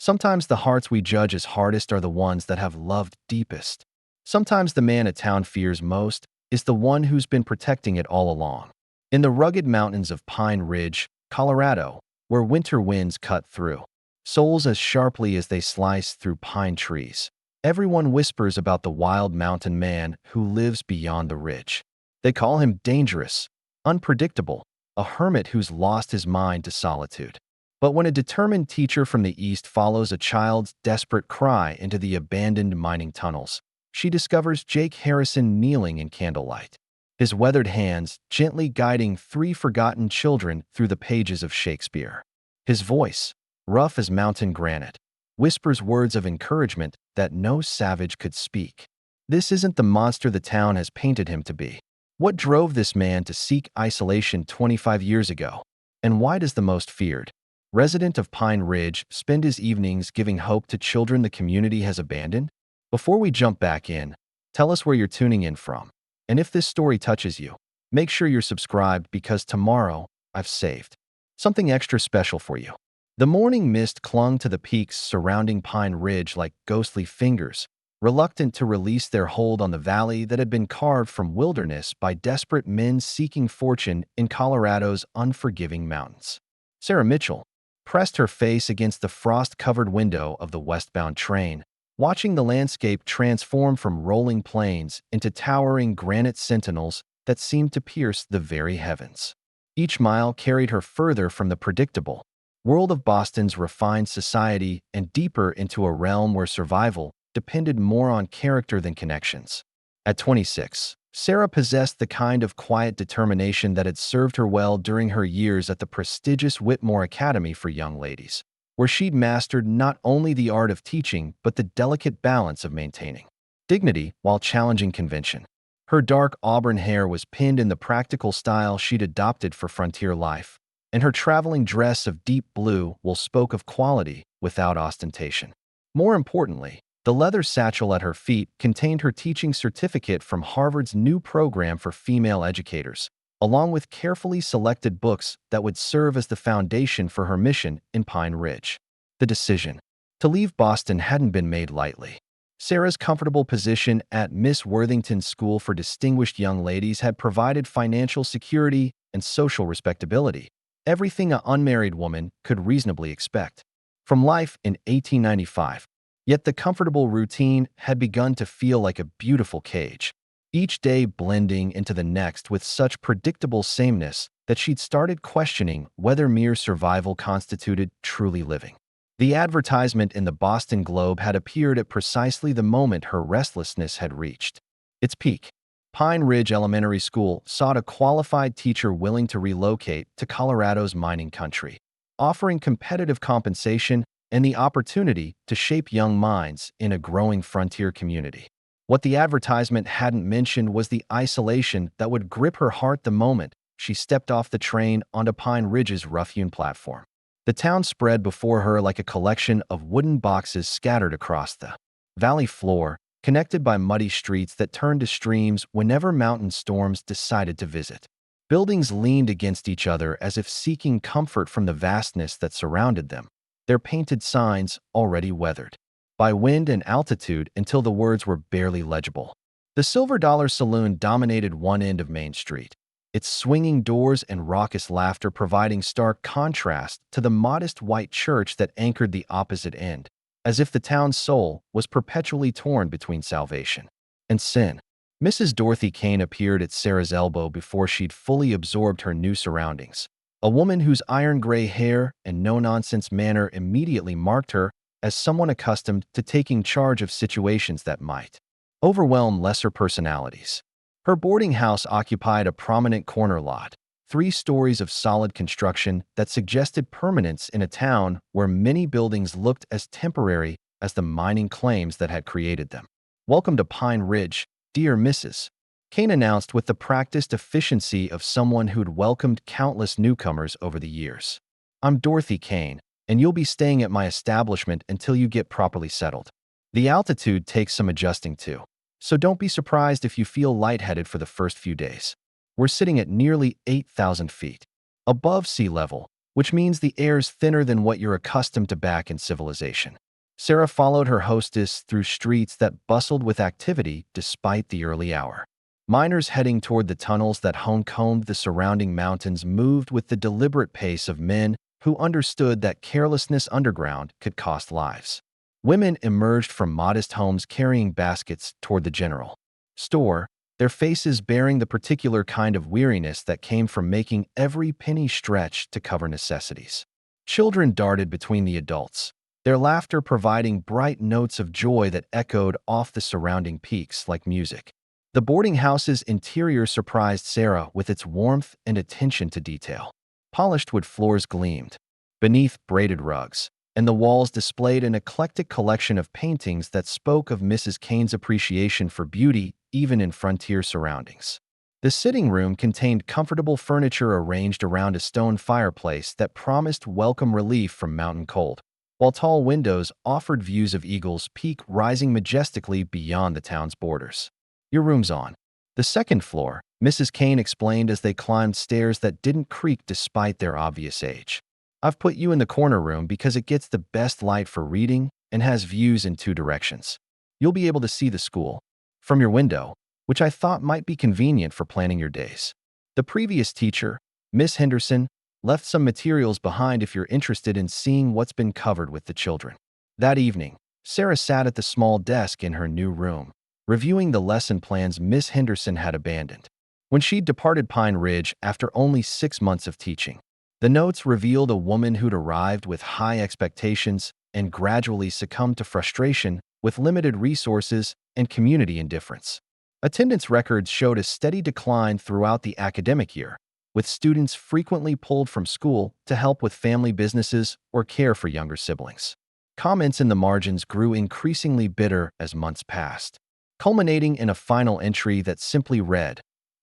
Sometimes the hearts we judge as hardest are the ones that have loved deepest. Sometimes the man a town fears most is the one who's been protecting it all along. In the rugged mountains of Pine Ridge, Colorado, where winter winds cut through souls as sharply as they slice through pine trees, everyone whispers about the wild mountain man who lives beyond the ridge. They call him dangerous, unpredictable, a hermit who's lost his mind to solitude. But when a determined teacher from the east follows a child's desperate cry into the abandoned mining tunnels, she discovers Jake Harrison kneeling in candlelight, his weathered hands gently guiding three forgotten children through the pages of Shakespeare. His voice, rough as mountain granite, whispers words of encouragement that no savage could speak. This isn't the monster the town has painted him to be. What drove this man to seek isolation 25 years ago? And why does the most feared resident of Pine Ridge spend his evenings giving hope to children the community has abandoned? Before we jump back in, tell us where you're tuning in from. And if this story touches you, make sure you're subscribed because tomorrow I've saved something extra special for you. The morning mist clung to the peaks surrounding Pine Ridge like ghostly fingers, reluctant to release their hold on the valley that had been carved from wilderness by desperate men seeking fortune in Colorado's unforgiving mountains. Sarah Mitchell pressed her face against the frost-covered window of the westbound train, watching the landscape transform from rolling plains into towering granite sentinels that seemed to pierce the very heavens. Each mile carried her further from the predictable world of Boston's refined society and deeper into a realm where survival depended more on character than connections. At 26, Sarah possessed the kind of quiet determination that had served her well during her years at the prestigious Whitmore Academy for Young Ladies, where she'd mastered not only the art of teaching but the delicate balance of maintaining dignity while challenging convention. Her dark auburn hair was pinned in the practical style she'd adopted for frontier life, and her traveling dress of deep blue wool spoke of quality without ostentation. More importantly, the leather satchel at her feet contained her teaching certificate from Harvard's new program for female educators, along with carefully selected books that would serve as the foundation for her mission in Pine Ridge. The decision to leave Boston hadn't been made lightly. Sarah's comfortable position at Miss Worthington's School for Distinguished Young Ladies had provided financial security and social respectability, everything an unmarried woman could reasonably expect from life in 1895. Yet the comfortable routine had begun to feel like a beautiful cage, each day blending into the next with such predictable sameness that she'd started questioning whether mere survival constituted truly living. The advertisement in the Boston Globe had appeared at precisely the moment her restlessness had reached its peak. Pine Ridge Elementary School sought a qualified teacher willing to relocate to Colorado's mining country, offering competitive compensation and the opportunity to shape young minds in a growing frontier community. What the advertisement hadn't mentioned was the isolation that would grip her heart the moment she stepped off the train onto Pine Ridge's rough-hewn platform. The town spread before her like a collection of wooden boxes scattered across the valley floor, connected by muddy streets that turned to streams whenever mountain storms decided to visit. Buildings leaned against each other as if seeking comfort from the vastness that surrounded them, their painted signs already weathered by wind and altitude until the words were barely legible. The Silver Dollar Saloon dominated one end of Main Street, its swinging doors and raucous laughter providing stark contrast to the modest white church that anchored the opposite end, as if the town's soul was perpetually torn between salvation and sin. Mrs. Dorothy Kane appeared at Sarah's elbow before she'd fully absorbed her new surroundings, a woman whose iron-gray hair and no-nonsense manner immediately marked her as someone accustomed to taking charge of situations that might overwhelm lesser personalities. Her boarding house occupied a prominent corner lot, 3 stories of solid construction that suggested permanence in a town where many buildings looked as temporary as the mining claims that had created them. "Welcome to Pine Ridge, dear Mrs. Kane announced with the practiced efficiency of someone who'd welcomed countless newcomers over the years. "I'm Dorothy Kane, and you'll be staying at my establishment until you get properly settled. The altitude takes some adjusting to, so don't be surprised if you feel lightheaded for the first few days. We're sitting at nearly 8,000 feet above sea level, which means the air's thinner than what you're accustomed to back in civilization. Sarah followed her hostess through streets that bustled with activity despite the early hour. Miners heading toward the tunnels that honeycombed the surrounding mountains moved with the deliberate pace of men who understood that carelessness underground could cost lives. Women emerged from modest homes carrying baskets toward the general store, their faces bearing the particular kind of weariness that came from making every penny stretch to cover necessities. Children darted between the adults, their laughter providing bright notes of joy that echoed off the surrounding peaks like music. The boarding house's interior surprised Sarah with its warmth and attention to detail. Polished wood floors gleamed beneath braided rugs, and the walls displayed an eclectic collection of paintings that spoke of Mrs. Kane's appreciation for beauty even in frontier surroundings. The sitting room contained comfortable furniture arranged around a stone fireplace that promised welcome relief from mountain cold, while tall windows offered views of Eagle's Peak rising majestically beyond the town's borders. "Your room's on the second floor," Mrs. Kane explained as they climbed stairs that didn't creak despite their obvious age. "I've put you in the corner room because it gets the best light for reading and has views in two directions. You'll be able to see the school from your window, which I thought might be convenient for planning your days." The previous teacher, Miss Henderson, left some materials behind if you're interested in seeing what's been covered with the children. That evening, Sarah sat at the small desk in her new room, reviewing the lesson plans Miss Henderson had abandoned when she'd departed Pine Ridge after only 6 months of teaching. The notes revealed a woman who'd arrived with high expectations and gradually succumbed to frustration with limited resources and community indifference. Attendance records showed a steady decline throughout the academic year, with students frequently pulled from school to help with family businesses or care for younger siblings. Comments in the margins grew increasingly bitter as months passed, culminating in a final entry that simply read,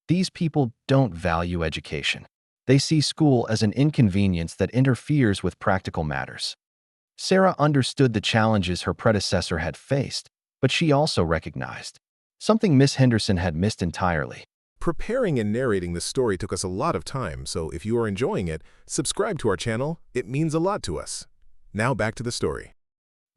"These people don't value education. They see school as an inconvenience that interferes with practical matters." Sarah understood the challenges her predecessor had faced, but she also recognized something Miss Henderson had missed entirely. Preparing and narrating this story took us a lot of time, so if you are enjoying it, subscribe to our channel. It means a lot to us. Now back to the story.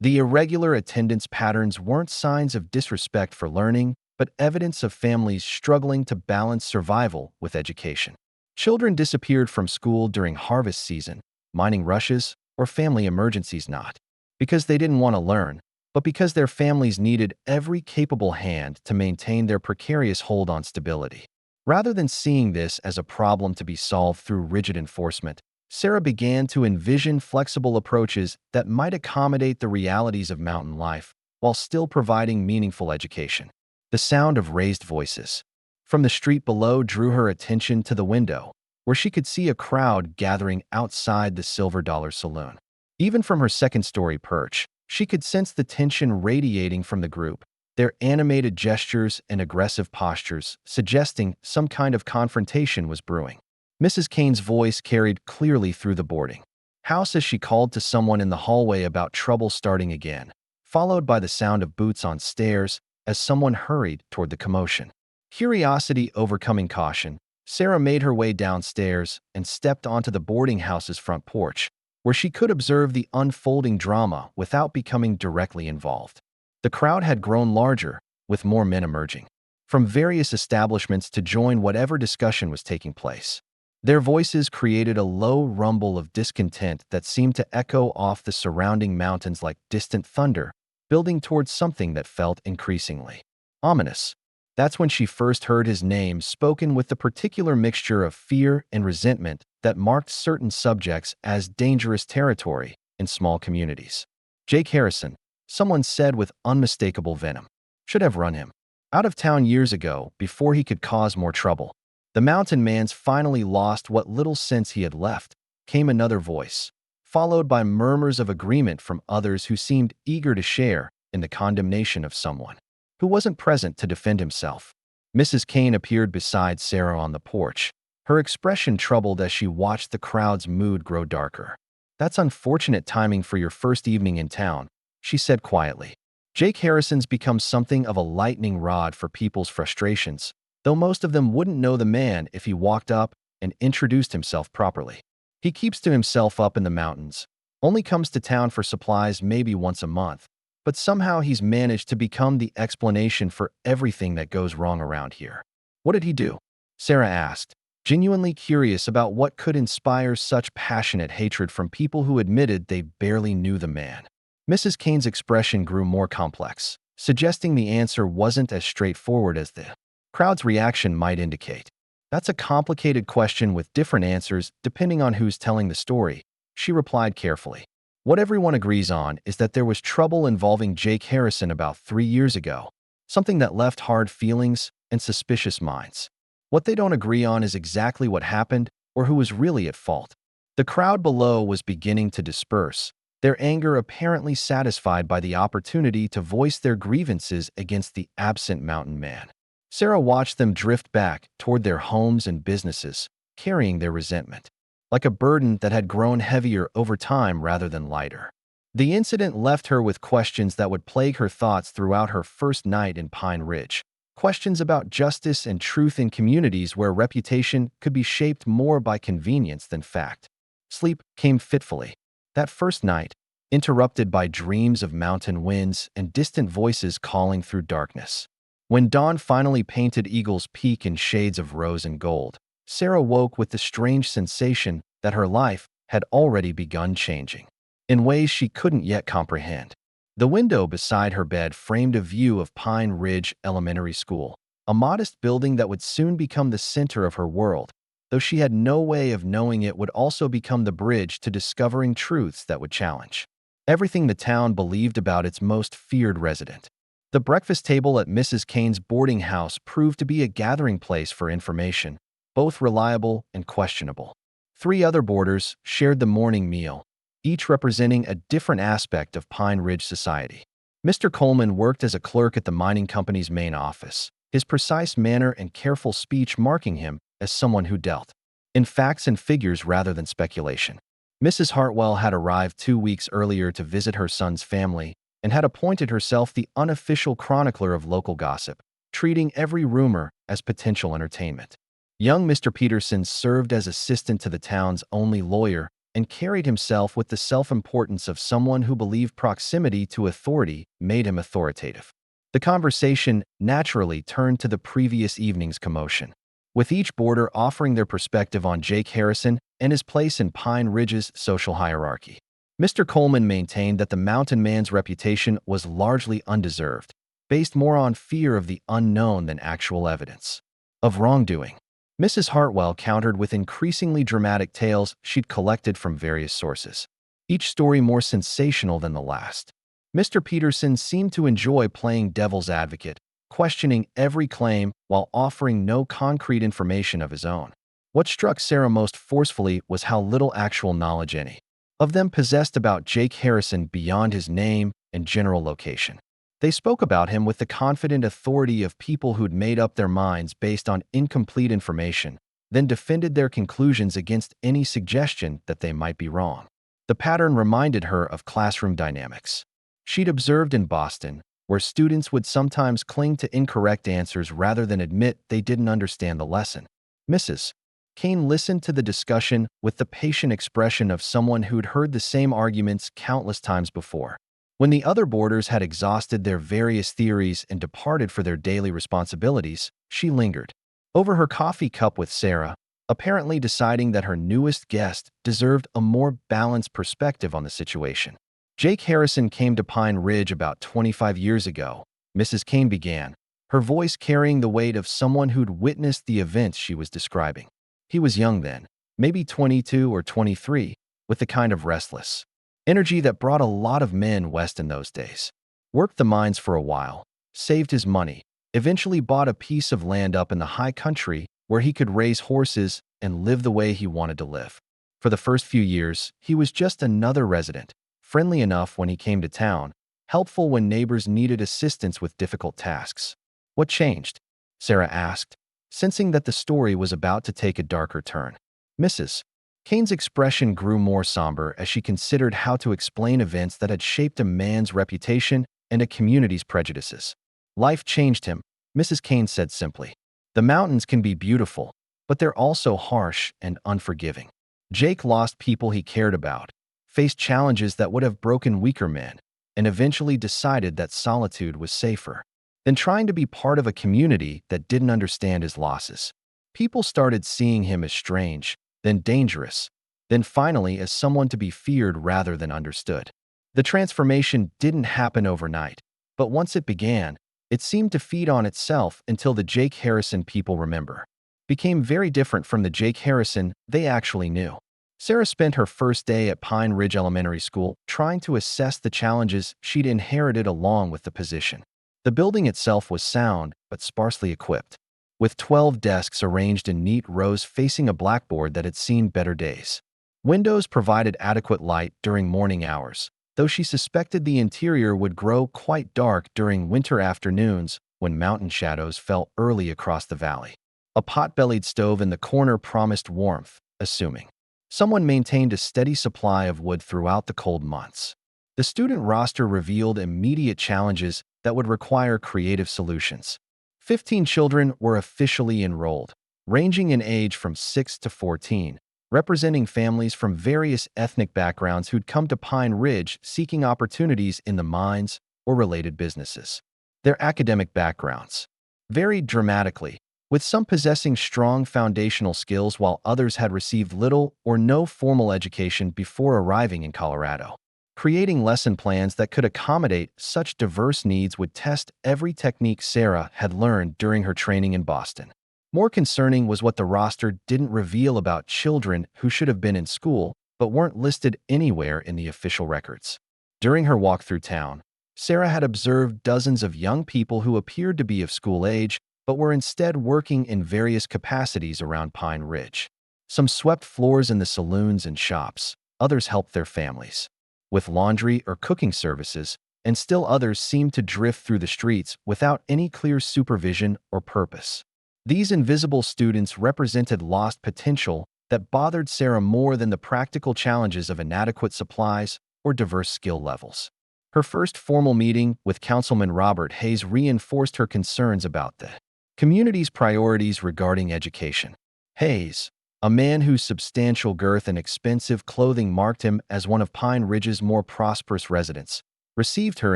The irregular attendance patterns weren't signs of disrespect for learning, but evidence of families struggling to balance survival with education. Children disappeared from school during harvest season, mining rushes, or family emergencies not because they didn't want to learn, but because their families needed every capable hand to maintain their precarious hold on stability. Rather than seeing this as a problem to be solved through rigid enforcement, Sarah began to envision flexible approaches that might accommodate the realities of mountain life while still providing meaningful education. The sound of raised voices from the street below drew her attention to the window, where she could see a crowd gathering outside the Silver Dollar Saloon. Even from her second-story perch, she could sense the tension radiating from the group, their animated gestures and aggressive postures suggesting some kind of confrontation was brewing. Mrs. Kane's voice carried clearly through the boarding house as she called to someone in the hallway about trouble starting again, followed by the sound of boots on stairs as someone hurried toward the commotion. Curiosity overcoming caution, Sarah made her way downstairs and stepped onto the boarding house's front porch, where she could observe the unfolding drama without becoming directly involved. The crowd had grown larger, with more men emerging from various establishments to join whatever discussion was taking place. Their voices created a low rumble of discontent that seemed to echo off the surrounding mountains like distant thunder, building towards something that felt increasingly ominous. That's when she first heard his name spoken with the particular mixture of fear and resentment that marked certain subjects as dangerous territory in small communities. "Jake Harrison," someone said with unmistakable venom. "Should have run him out of town years ago before he could cause more trouble." The mountain man's finally lost what little sense he had left, came another voice, followed by murmurs of agreement from others who seemed eager to share in the condemnation of someone who wasn't present to defend himself. Mrs. Kane appeared beside Sarah on the porch, her expression troubled as she watched the crowd's mood grow darker. "That's unfortunate timing for your first evening in town," she said quietly. "Jake Harrison's become something of a lightning rod for people's frustrations, though most of them wouldn't know the man if he walked up and introduced himself properly." He keeps to himself up in the mountains, only comes to town for supplies maybe once a month, but somehow he's managed to become the explanation for everything that goes wrong around here. What did he do? Sarah asked, genuinely curious about what could inspire such passionate hatred from people who admitted they barely knew the man. Mrs. Kane's expression grew more complex, suggesting the answer wasn't as straightforward as the crowd's reaction might indicate. That's a complicated question with different answers depending on who's telling the story, she replied carefully. What everyone agrees on is that there was trouble involving Jake Harrison about 3 years ago, something that left hard feelings and suspicious minds. What they don't agree on is exactly what happened or who was really at fault. The crowd below was beginning to disperse, their anger apparently satisfied by the opportunity to voice their grievances against the absent mountain man. Sarah watched them drift back toward their homes and businesses, carrying their resentment, like a burden that had grown heavier over time rather than lighter. The incident left her with questions that would plague her thoughts throughout her first night in Pine Ridge. Questions about justice and truth in communities where reputation could be shaped more by convenience than fact. Sleep came fitfully. That first night, interrupted by dreams of mountain winds and distant voices calling through darkness. When dawn finally painted Eagle's Peak in shades of rose and gold, Sarah woke with the strange sensation that her life had already begun changing, in ways she couldn't yet comprehend. The window beside her bed framed a view of Pine Ridge Elementary School, a modest building that would soon become the center of her world, though she had no way of knowing it would also become the bridge to discovering truths that would challenge everything the town believed about its most feared resident. The breakfast table at Mrs. Kane's boarding house proved to be a gathering place for information, both reliable and questionable. 3 other boarders shared the morning meal, each representing a different aspect of Pine Ridge society. Mr. Coleman worked as a clerk at the mining company's main office, his precise manner and careful speech marking him as someone who dealt in facts and figures rather than speculation. Mrs. Hartwell had arrived 2 weeks earlier to visit her son's family and had appointed herself the unofficial chronicler of local gossip, treating every rumor as potential entertainment. Young Mr. Peterson served as assistant to the town's only lawyer and carried himself with the self-importance of someone who believed proximity to authority made him authoritative. The conversation naturally turned to the previous evening's commotion, with each boarder offering their perspective on Jake Harrison and his place in Pine Ridge's social hierarchy. Mr. Coleman maintained that the mountain man's reputation was largely undeserved, based more on fear of the unknown than actual evidence of wrongdoing. Mrs. Hartwell countered with increasingly dramatic tales she'd collected from various sources, each story more sensational than the last. Mr. Peterson seemed to enjoy playing devil's advocate, questioning every claim while offering no concrete information of his own. What struck Sarah most forcefully was how little actual knowledge any of them possessed about Jake Harrison beyond his name and general location. They spoke about him with the confident authority of people who'd made up their minds based on incomplete information, then defended their conclusions against any suggestion that they might be wrong. The pattern reminded her of classroom dynamics she'd observed in Boston, where students would sometimes cling to incorrect answers rather than admit they didn't understand the lesson. Mrs. Kane listened to the discussion with the patient expression of someone who'd heard the same arguments countless times before. When the other boarders had exhausted their various theories and departed for their daily responsibilities, she lingered over her coffee cup with Sarah, apparently deciding that her newest guest deserved a more balanced perspective on the situation. Jake Harrison came to Pine Ridge about 25 years ago, Mrs. Kane began, her voice carrying the weight of someone who'd witnessed the events she was describing. He was young then, maybe 22 or 23, with the kind of restless energy that brought a lot of men west in those days. Worked the mines for a while, saved his money, eventually bought a piece of land up in the high country where he could raise horses and live the way he wanted to live. For the first few years, he was just another resident, friendly enough when he came to town, helpful when neighbors needed assistance with difficult tasks. What changed? Sarah asked, sensing that the story was about to take a darker turn. Mrs. Kane's expression grew more somber as she considered how to explain events that had shaped a man's reputation and a community's prejudices. Life changed him, Mrs. Kane said simply. The mountains can be beautiful, but they're also harsh and unforgiving. Jake lost people he cared about, faced challenges that would have broken weaker men, and eventually decided that solitude was safer than trying to be part of a community that didn't understand his losses. People started seeing him as strange, then dangerous, then finally as someone to be feared rather than understood. The transformation didn't happen overnight, but once it began, it seemed to feed on itself until the Jake Harrison people remember became very different from the Jake Harrison they actually knew. Sarah spent her first day at Pine Ridge Elementary School trying to assess the challenges she'd inherited along with the position. The building itself was sound but sparsely equipped, with 12 desks arranged in neat rows facing a blackboard that had seen better days. Windows provided adequate light during morning hours, though she suspected the interior would grow quite dark during winter afternoons when mountain shadows fell early across the valley. A pot-bellied stove in the corner promised warmth, assuming someone maintained a steady supply of wood throughout the cold months. The student roster revealed immediate challenges that would require creative solutions. 15 children were officially enrolled, ranging in age from 6 to 14, representing families from various ethnic backgrounds who'd come to Pine Ridge seeking opportunities in the mines or related businesses. Their academic backgrounds varied dramatically, with some possessing strong foundational skills while others had received little or no formal education before arriving in Colorado. Creating lesson plans that could accommodate such diverse needs would test every technique Sarah had learned during her training in Boston. More concerning was what the roster didn't reveal about children who should have been in school but weren't listed anywhere in the official records. During her walk through town, Sarah had observed dozens of young people who appeared to be of school age but were instead working in various capacities around Pine Ridge. Some swept floors in the saloons and shops, others helped their families with laundry or cooking services, and still others seemed to drift through the streets without any clear supervision or purpose. These invisible students represented lost potential that bothered Sarah more than the practical challenges of inadequate supplies or diverse skill levels. Her first formal meeting with Councilman Robert Hayes reinforced her concerns about the community's priorities regarding education. Hayes, a man whose substantial girth and expensive clothing marked him as one of Pine Ridge's more prosperous residents, received her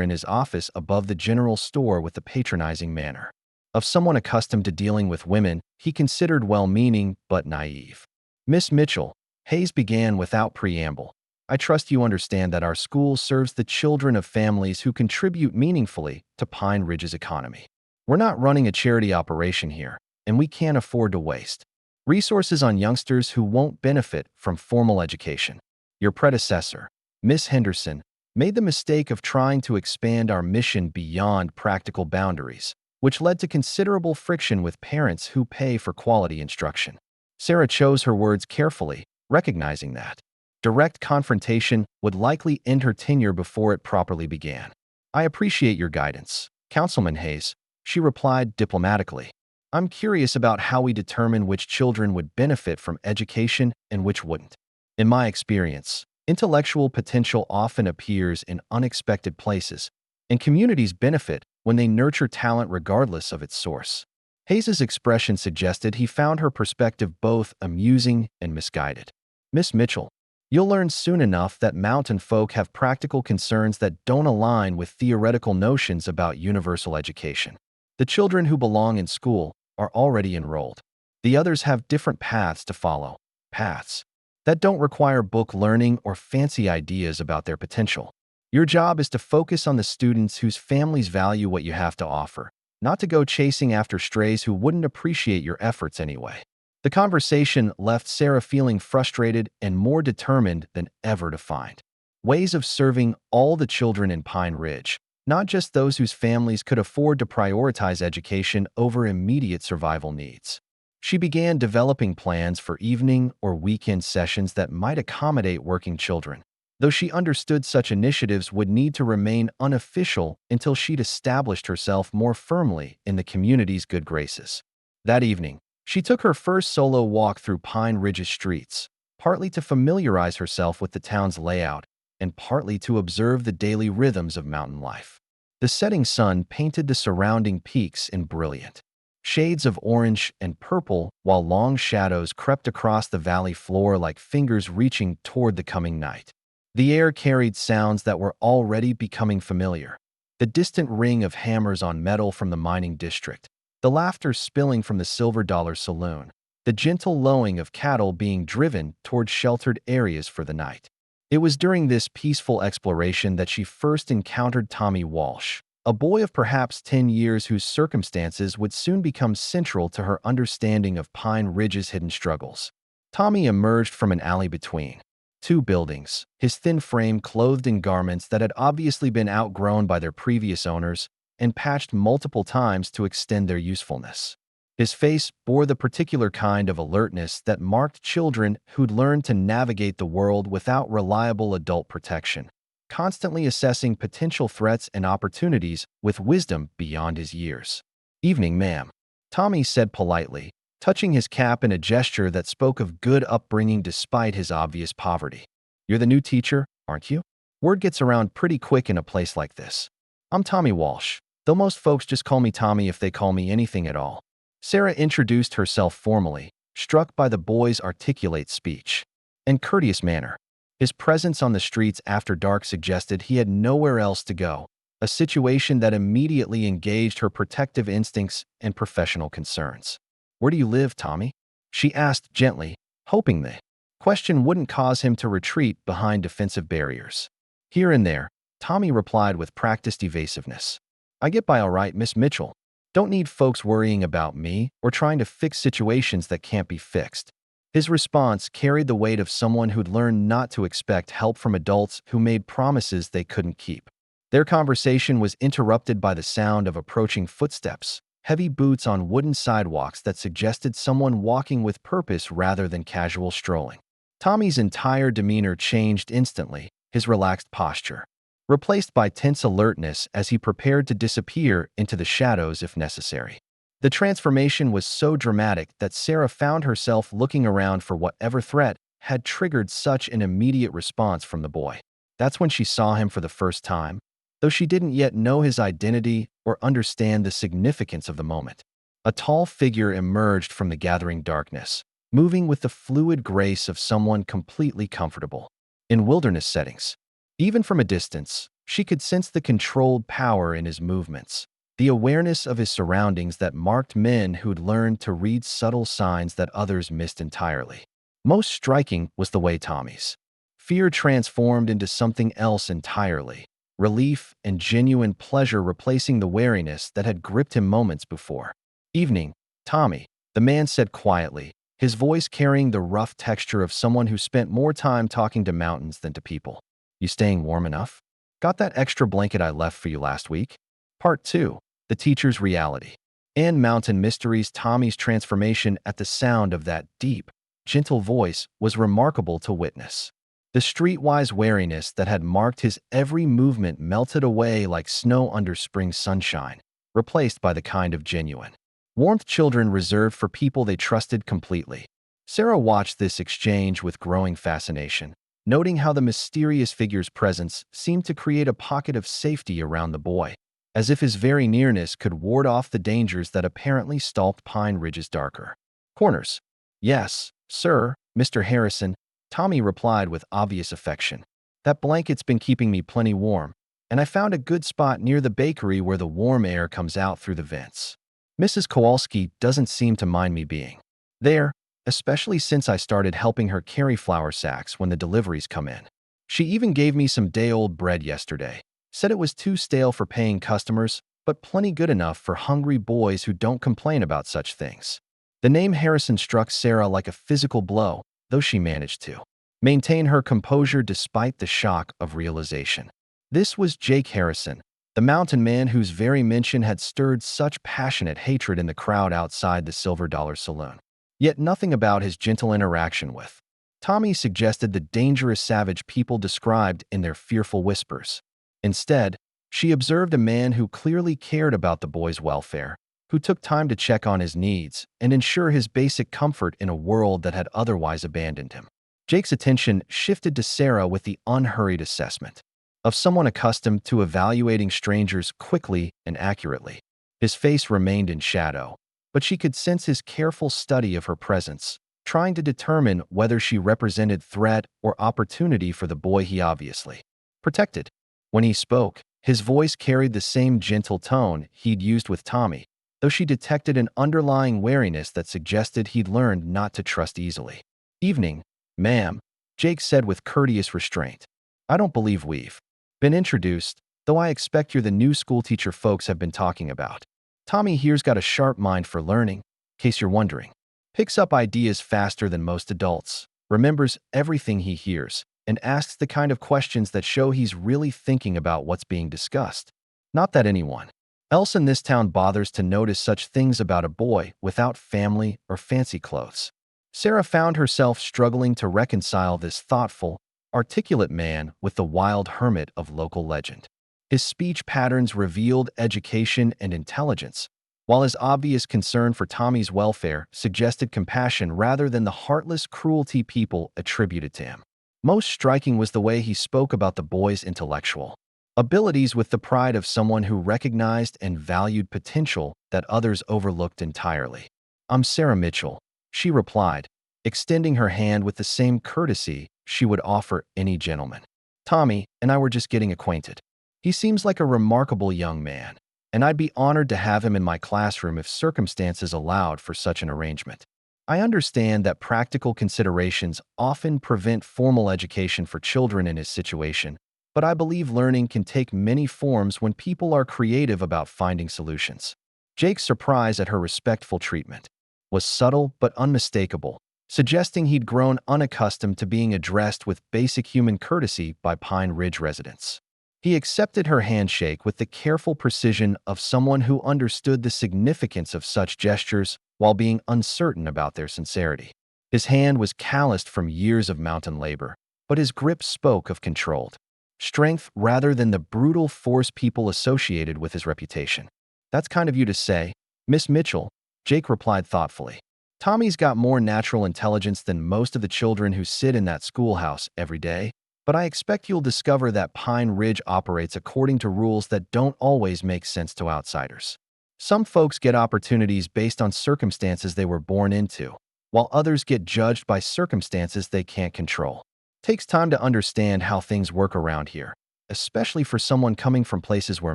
in his office above the general store with a patronizing manner. Of someone accustomed to dealing with women, he considered well-meaning but naive. "Miss Mitchell," Hayes began without preamble, "I trust you understand that our school serves the children of families who contribute meaningfully to Pine Ridge's economy. We're not running a charity operation here, and we can't afford to waste resources on youngsters who won't benefit from formal education. Your predecessor, Miss Henderson, made the mistake of trying to expand our mission beyond practical boundaries, which led to considerable friction with parents who pay for quality instruction." Sarah chose her words carefully, recognizing that direct confrontation would likely end her tenure before it properly began. "I appreciate your guidance, Councilman Hayes," she replied diplomatically. "I'm curious about how we determine which children would benefit from education and which wouldn't. In my experience, intellectual potential often appears in unexpected places, and communities benefit when they nurture talent regardless of its source." Hayes's expression suggested he found her perspective both amusing and misguided. "Miss Mitchell, you'll learn soon enough that mountain folk have practical concerns that don't align with theoretical notions about universal education. The children who belong in school are already enrolled. The others have different paths to follow, paths that don't require book learning or fancy ideas about their potential. Your job is to focus on the students whose families value what you have to offer, not to go chasing after strays who wouldn't appreciate your efforts anyway." The conversation left Sarah feeling frustrated and more determined than ever to find ways of serving all the children in Pine Ridge, not just those whose families could afford to prioritize education over immediate survival needs. She began developing plans for evening or weekend sessions that might accommodate working children, though she understood such initiatives would need to remain unofficial until she'd established herself more firmly in the community's good graces. That evening, she took her first solo walk through Pine Ridge's streets, partly to familiarize herself with the town's layout and partly to observe the daily rhythms of mountain life. The setting sun painted the surrounding peaks in brilliant shades of orange and purple, while long shadows crept across the valley floor like fingers reaching toward the coming night. The air carried sounds that were already becoming familiar. The distant ring of hammers on metal from the mining district, the laughter spilling from the Silver Dollar Saloon, the gentle lowing of cattle being driven toward sheltered areas for the night. It was during this peaceful exploration that she first encountered Tommy Walsh, a boy of perhaps 10 years whose circumstances would soon become central to her understanding of Pine Ridge's hidden struggles. Tommy emerged from an alley between two buildings, his thin frame clothed in garments that had obviously been outgrown by their previous owners and patched multiple times to extend their usefulness. His face bore the particular kind of alertness that marked children who'd learned to navigate the world without reliable adult protection, constantly assessing potential threats and opportunities with wisdom beyond his years. "Evening, ma'am," Tommy said politely, touching his cap in a gesture that spoke of good upbringing despite his obvious poverty. "You're the new teacher, aren't you? Word gets around pretty quick in a place like this. I'm Tommy Walsh, though most folks just call me Tommy if they call me anything at all." Sarah introduced herself formally, struck by the boy's articulate speech and courteous manner. His presence on the streets after dark suggested he had nowhere else to go, a situation that immediately engaged her protective instincts and professional concerns. "Where do you live, Tommy?" she asked gently, hoping the question wouldn't cause him to retreat behind defensive barriers. "Here and there," Tommy replied with practiced evasiveness. "I get by all right, Miss Mitchell. Don't need folks worrying about me or trying to fix situations that can't be fixed." His response carried the weight of someone who'd learned not to expect help from adults who made promises they couldn't keep. Their conversation was interrupted by the sound of approaching footsteps, heavy boots on wooden sidewalks that suggested someone walking with purpose rather than casual strolling. Tommy's entire demeanor changed instantly, his relaxed posture replaced by tense alertness as he prepared to disappear into the shadows if necessary. The transformation was so dramatic that Sarah found herself looking around for whatever threat had triggered such an immediate response from the boy. That's when she saw him for the first time, though she didn't yet know his identity or understand the significance of the moment. A tall figure emerged from the gathering darkness, moving with the fluid grace of someone completely comfortable in wilderness settings. Even from a distance, she could sense the controlled power in his movements, the awareness of his surroundings that marked men who'd learned to read subtle signs that others missed entirely. Most striking was the way Tommy's fear transformed into something else entirely, relief and genuine pleasure replacing the wariness that had gripped him moments before. "Evening, Tommy," the man said quietly, his voice carrying the rough texture of someone who spent more time talking to mountains than to people. "You staying warm enough? Got that extra blanket I left for you last week?" Part 2. The Teacher's Reality. And Mountain Mysteries. Tommy's transformation at the sound of that deep, gentle voice was remarkable to witness. The streetwise wariness that had marked his every movement melted away like snow under spring sunshine, replaced by the kind of genuine warmth children reserved for people they trusted completely. Sarah watched this exchange with growing fascination, noting how the mysterious figure's presence seemed to create a pocket of safety around the boy, as if his very nearness could ward off the dangers that apparently stalked Pine Ridge's darker corners. "Yes, sir, Mr. Harrison," Tommy replied with obvious affection. "That blanket's been keeping me plenty warm, and I found a good spot near the bakery where the warm air comes out through the vents. Mrs. Kowalski doesn't seem to mind me being there, especially since I started helping her carry flour sacks when the deliveries come in. She even gave me some day-old bread yesterday. Said it was too stale for paying customers, but plenty good enough for hungry boys who don't complain about such things." The name Harrison struck Sarah like a physical blow, though she managed to maintain her composure despite the shock of realization. This was Jake Harrison, the mountain man whose very mention had stirred such passionate hatred in the crowd outside the Silver Dollar Saloon. Yet nothing about his gentle interaction with Tommy suggested the dangerous savage people described in their fearful whispers. Instead, she observed a man who clearly cared about the boy's welfare, who took time to check on his needs and ensure his basic comfort in a world that had otherwise abandoned him. Jake's attention shifted to Sarah with the unhurried assessment of someone accustomed to evaluating strangers quickly and accurately. His face remained in shadow, but she could sense his careful study of her presence, trying to determine whether she represented threat or opportunity for the boy he obviously protected. When he spoke, his voice carried the same gentle tone he'd used with Tommy, though she detected an underlying wariness that suggested he'd learned not to trust easily. "Evening, ma'am," Jake said with courteous restraint. "I don't believe we've been introduced, though I expect you're the new schoolteacher folks have been talking about." Tommy here's got a sharp mind for learning, in case you're wondering. Picks up ideas faster than most adults, remembers everything he hears, and asks the kind of questions that show he's really thinking about what's being discussed. Not that anyone else in this town bothers to notice such things about a boy without family or fancy clothes. Sarah found herself struggling to reconcile this thoughtful, articulate man with the wild hermit of local legend. His speech patterns revealed education and intelligence, while his obvious concern for Tommy's welfare suggested compassion rather than the heartless cruelty people attributed to him. Most striking was the way he spoke about the boy's intellectual abilities with the pride of someone who recognized and valued potential that others overlooked entirely. "I'm Sarah Mitchell," she replied, extending her hand with the same courtesy she would offer any gentleman. "Tommy and I were just getting acquainted. He seems like a remarkable young man, and I'd be honored to have him in my classroom if circumstances allowed for such an arrangement. I understand that practical considerations often prevent formal education for children in his situation, but I believe learning can take many forms when people are creative about finding solutions." Jake's surprise at her respectful treatment was subtle but unmistakable, suggesting he'd grown unaccustomed to being addressed with basic human courtesy by Pine Ridge residents. He accepted her handshake with the careful precision of someone who understood the significance of such gestures while being uncertain about their sincerity. His hand was calloused from years of mountain labor, but his grip spoke of controlled strength rather than the brutal force people associated with his reputation. "That's kind of you to say, Miss Mitchell," Jake replied thoughtfully. "Tommy's got more natural intelligence than most of the children who sit in that schoolhouse every day, but I expect you'll discover that Pine Ridge operates according to rules that don't always make sense to outsiders. Some folks get opportunities based on circumstances they were born into, while others get judged by circumstances they can't control. Takes time to understand how things work around here, especially for someone coming from places where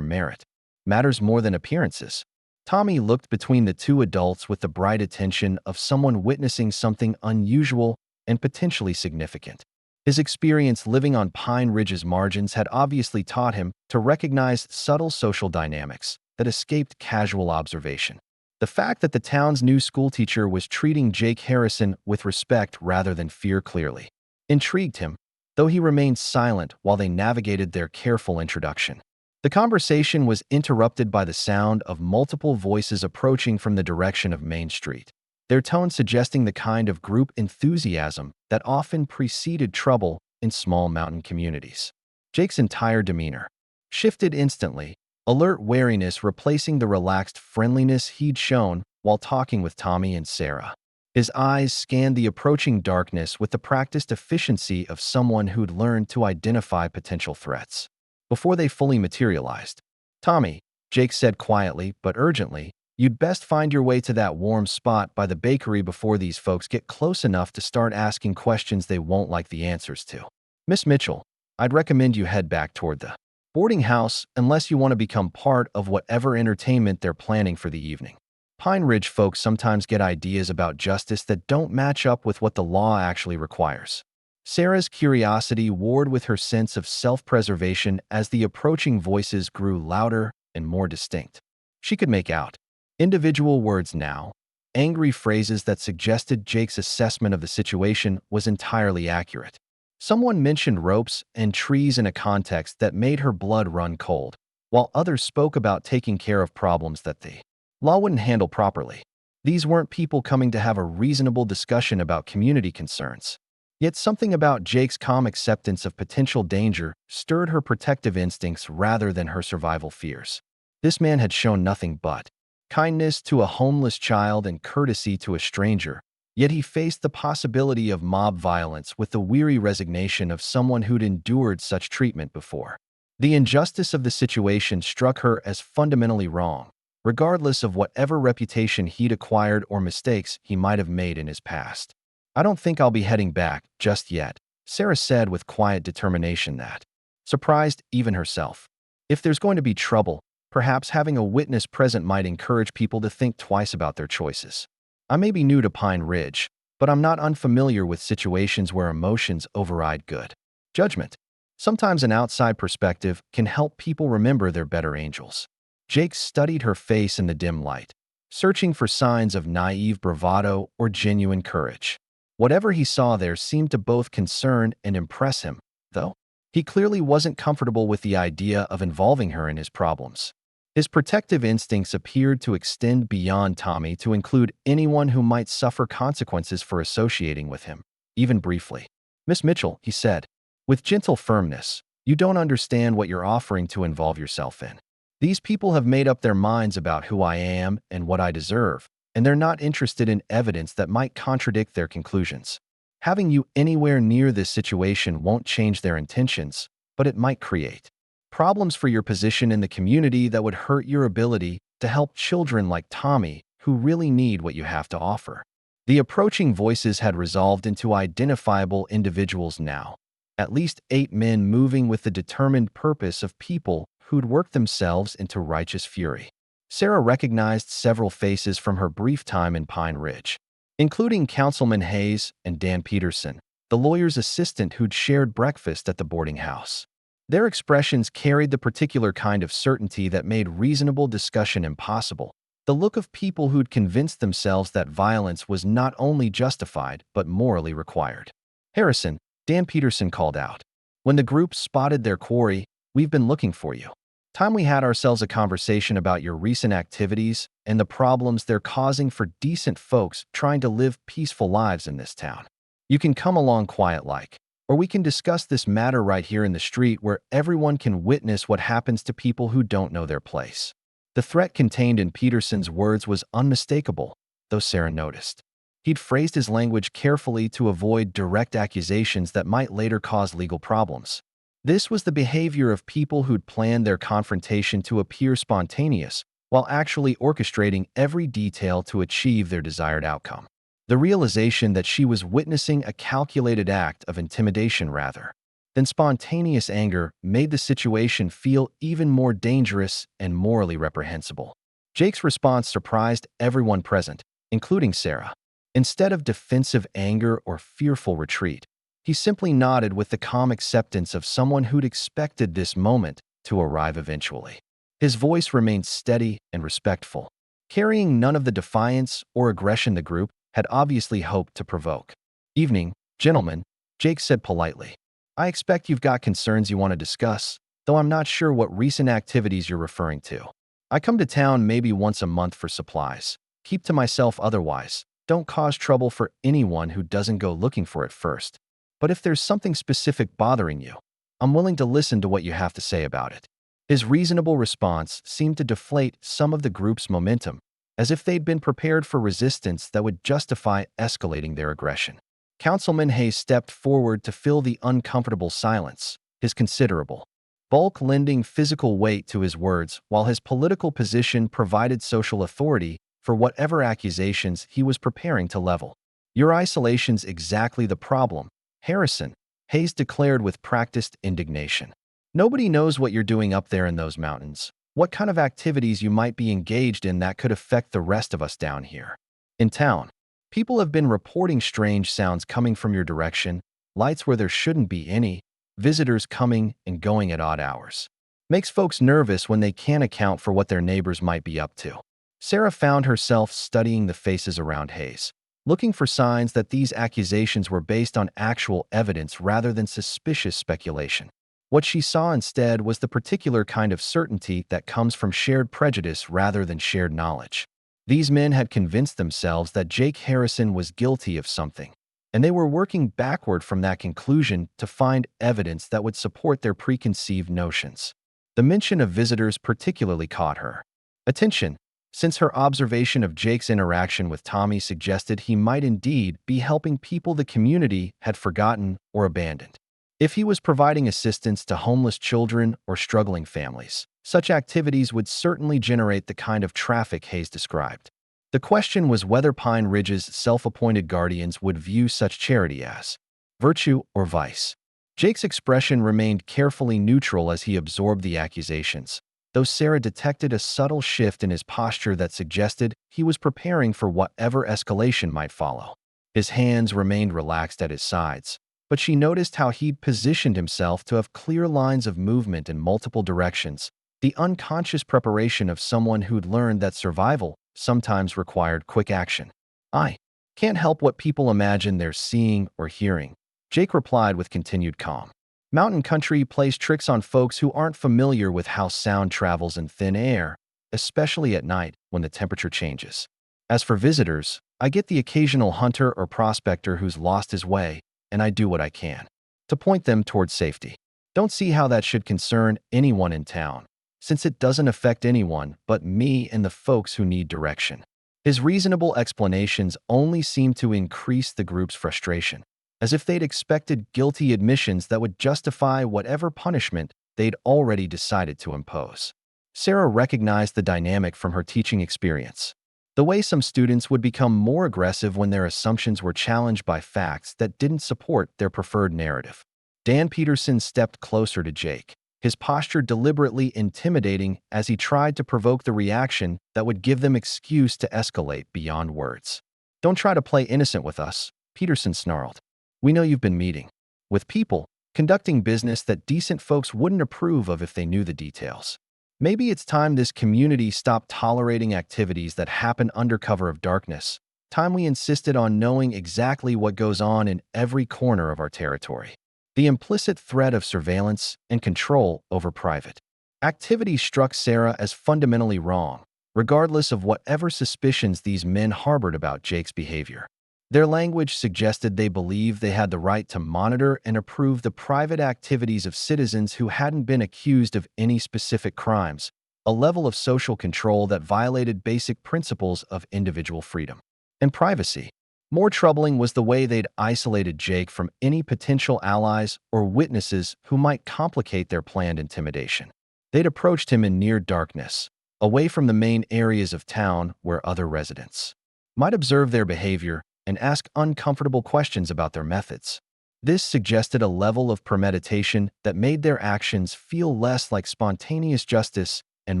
merit matters more than appearances." Tommy looked between the two adults with the bright attention of someone witnessing something unusual and potentially significant. His experience living on Pine Ridge's margins had obviously taught him to recognize subtle social dynamics that escaped casual observation. The fact that the town's new schoolteacher was treating Jake Harrison with respect rather than fear clearly intrigued him, though he remained silent while they navigated their careful introduction. The conversation was interrupted by the sound of multiple voices approaching from the direction of Main Street, their tone suggesting the kind of group enthusiasm that often preceded trouble in small mountain communities. Jake's entire demeanor shifted instantly, alert wariness replacing the relaxed friendliness he'd shown while talking with Tommy and Sarah. His eyes scanned the approaching darkness with the practiced efficiency of someone who'd learned to identify potential threats before they fully materialized. "Tommy," Jake said quietly but urgently, "you'd best find your way to that warm spot by the bakery before these folks get close enough to start asking questions they won't like the answers to. Miss Mitchell, I'd recommend you head back toward the boarding house unless you want to become part of whatever entertainment they're planning for the evening." Pine Ridge folks sometimes get ideas about justice that don't match up with what the law actually requires. Sarah's curiosity warred with her sense of self-preservation as the approaching voices grew louder and more distinct. She could make out individual words now, angry phrases that suggested Jake's assessment of the situation was entirely accurate. Someone mentioned ropes and trees in a context that made her blood run cold, while others spoke about taking care of problems that the law wouldn't handle properly. These weren't people coming to have a reasonable discussion about community concerns. Yet something about Jake's calm acceptance of potential danger stirred her protective instincts rather than her survival fears. This man had shown nothing but kindness to a homeless child and courtesy to a stranger, yet he faced the possibility of mob violence with the weary resignation of someone who'd endured such treatment before. The injustice of the situation struck her as fundamentally wrong, regardless of whatever reputation he'd acquired or mistakes he might have made in his past. "I don't think I'll be heading back just yet," Sarah said with quiet determination that surprised even herself. If there's going to be trouble, perhaps having a witness present might encourage people to think twice about their choices. "I may be new to Pine Ridge, but I'm not unfamiliar with situations where emotions override good judgment. Sometimes an outside perspective can help people remember their better angels." Jake studied her face in the dim light, searching for signs of naive bravado or genuine courage. Whatever he saw there seemed to both concern and impress him, though. He clearly wasn't comfortable with the idea of involving her in his problems. His protective instincts appeared to extend beyond Tommy to include anyone who might suffer consequences for associating with him, even briefly. "Miss Mitchell," he said, with gentle firmness, "you don't understand what you're offering to involve yourself in. These people have made up their minds about who I am and what I deserve, and they're not interested in evidence that might contradict their conclusions. Having you anywhere near this situation won't change their intentions, but it might create problems for your position in the community that would hurt your ability to help children like Tommy who really need what you have to offer." The approaching voices had resolved into identifiable individuals now, at least 8 men moving with the determined purpose of people who'd worked themselves into righteous fury. Sarah recognized several faces from her brief time in Pine Ridge, including Councilman Hayes and Dan Peterson, the lawyer's assistant who'd shared breakfast at the boarding house. Their expressions carried the particular kind of certainty that made reasonable discussion impossible, the look of people who'd convinced themselves that violence was not only justified but morally required. "Harrison," Dan Peterson called out, when the group spotted their quarry, "we've been looking for you. Time we had ourselves a conversation about your recent activities and the problems they're causing for decent folks trying to live peaceful lives in this town. You can come along quiet-like, or we can discuss this matter right here in the street where everyone can witness what happens to people who don't know their place." The threat contained in Peterson's words was unmistakable, though Sarah noticed. He'd phrased his language carefully to avoid direct accusations that might later cause legal problems. This was the behavior of people who'd planned their confrontation to appear spontaneous, while actually orchestrating every detail to achieve their desired outcome. The realization that she was witnessing a calculated act of intimidation rather than spontaneous anger made the situation feel even more dangerous and morally reprehensible. Jake's response surprised everyone present, including Sarah. Instead of defensive anger or fearful retreat, he simply nodded with the calm acceptance of someone who'd expected this moment to arrive eventually. His voice remained steady and respectful, carrying none of the defiance or aggression the group had obviously hoped to provoke. "Evening, gentlemen," Jake said politely. "I expect you've got concerns you want to discuss, though I'm not sure what recent activities you're referring to. I come to town maybe once a month for supplies. Keep to myself otherwise. Don't cause trouble for anyone who doesn't go looking for it first. But if there's something specific bothering you, I'm willing to listen to what you have to say about it." His reasonable response seemed to deflate some of the group's momentum, as if they'd been prepared for resistance that would justify escalating their aggression. Councilman Hayes stepped forward to fill the uncomfortable silence, his considerable bulk lending physical weight to his words while his political position provided social authority for whatever accusations he was preparing to level. "Your isolation's exactly the problem, Harrison," Hayes declared with practiced indignation. "Nobody knows what you're doing up there in those mountains, what kind of activities you might be engaged in that could affect the rest of us down here. In town, people have been reporting strange sounds coming from your direction, lights where there shouldn't be any, visitors coming and going at odd hours. Makes folks nervous when they can't account for what their neighbors might be up to." Sarah found herself studying the faces around Hayes, looking for signs that these accusations were based on actual evidence rather than suspicious speculation. What she saw instead was the particular kind of certainty that comes from shared prejudice rather than shared knowledge. These men had convinced themselves that Jake Harrison was guilty of something, and they were working backward from that conclusion to find evidence that would support their preconceived notions. The mention of visitors particularly caught her attention, since her observation of Jake's interaction with Tommy suggested he might indeed be helping people the community had forgotten or abandoned. If he was providing assistance to homeless children or struggling families, Such activities would certainly generate the kind of traffic Hayes described. The question was whether Pine Ridge's self-appointed guardians would view such charity as virtue or vice. Jake's expression remained carefully neutral as he absorbed the accusations, though Sarah detected a subtle shift in his posture that suggested he was preparing for whatever escalation might follow. His hands remained relaxed at his sides, but she noticed how he'd positioned himself to have clear lines of movement in multiple directions, the unconscious preparation of someone who'd learned that survival sometimes required quick action. "I can't help what people imagine they're seeing or hearing," Jake replied with continued calm. "Mountain country plays tricks on folks who aren't familiar with how sound travels in thin air, especially at night when the temperature changes. As for visitors, I get the occasional hunter or prospector who's lost his way, and I do what I can to point them towards safety. Don't see how that should concern anyone in town, since it doesn't affect anyone but me and the folks who need direction." His reasonable explanations only seemed to increase the group's frustration, as if they'd expected guilty admissions that would justify whatever punishment they'd already decided to impose. Sarah recognized the dynamic from her teaching experience. The way some students would become more aggressive when their assumptions were challenged by facts that didn't support their preferred narrative. Dan Peterson stepped closer to Jake, his posture deliberately intimidating as he tried to provoke the reaction that would give them excuse to escalate beyond words. "Don't try to play innocent with us," Peterson snarled. "We know you've been meeting with people, conducting business that decent folks wouldn't approve of if they knew the details. Maybe it's time this community stopped tolerating activities that happen under cover of darkness. Time we insisted on knowing exactly what goes on in every corner of our territory." The implicit threat of surveillance and control over private activities struck Sarah as fundamentally wrong, regardless of whatever suspicions these men harbored about Jake's behavior. Their language suggested they believed they had the right to monitor and approve the private activities of citizens who hadn't been accused of any specific crimes, a level of social control that violated basic principles of individual freedom and privacy. More troubling was the way they'd isolated Jake from any potential allies or witnesses who might complicate their planned intimidation. They'd approached him in near darkness, away from the main areas of town where other residents might observe their behavior and ask uncomfortable questions about their methods. This suggested a level of premeditation that made their actions feel less like spontaneous justice and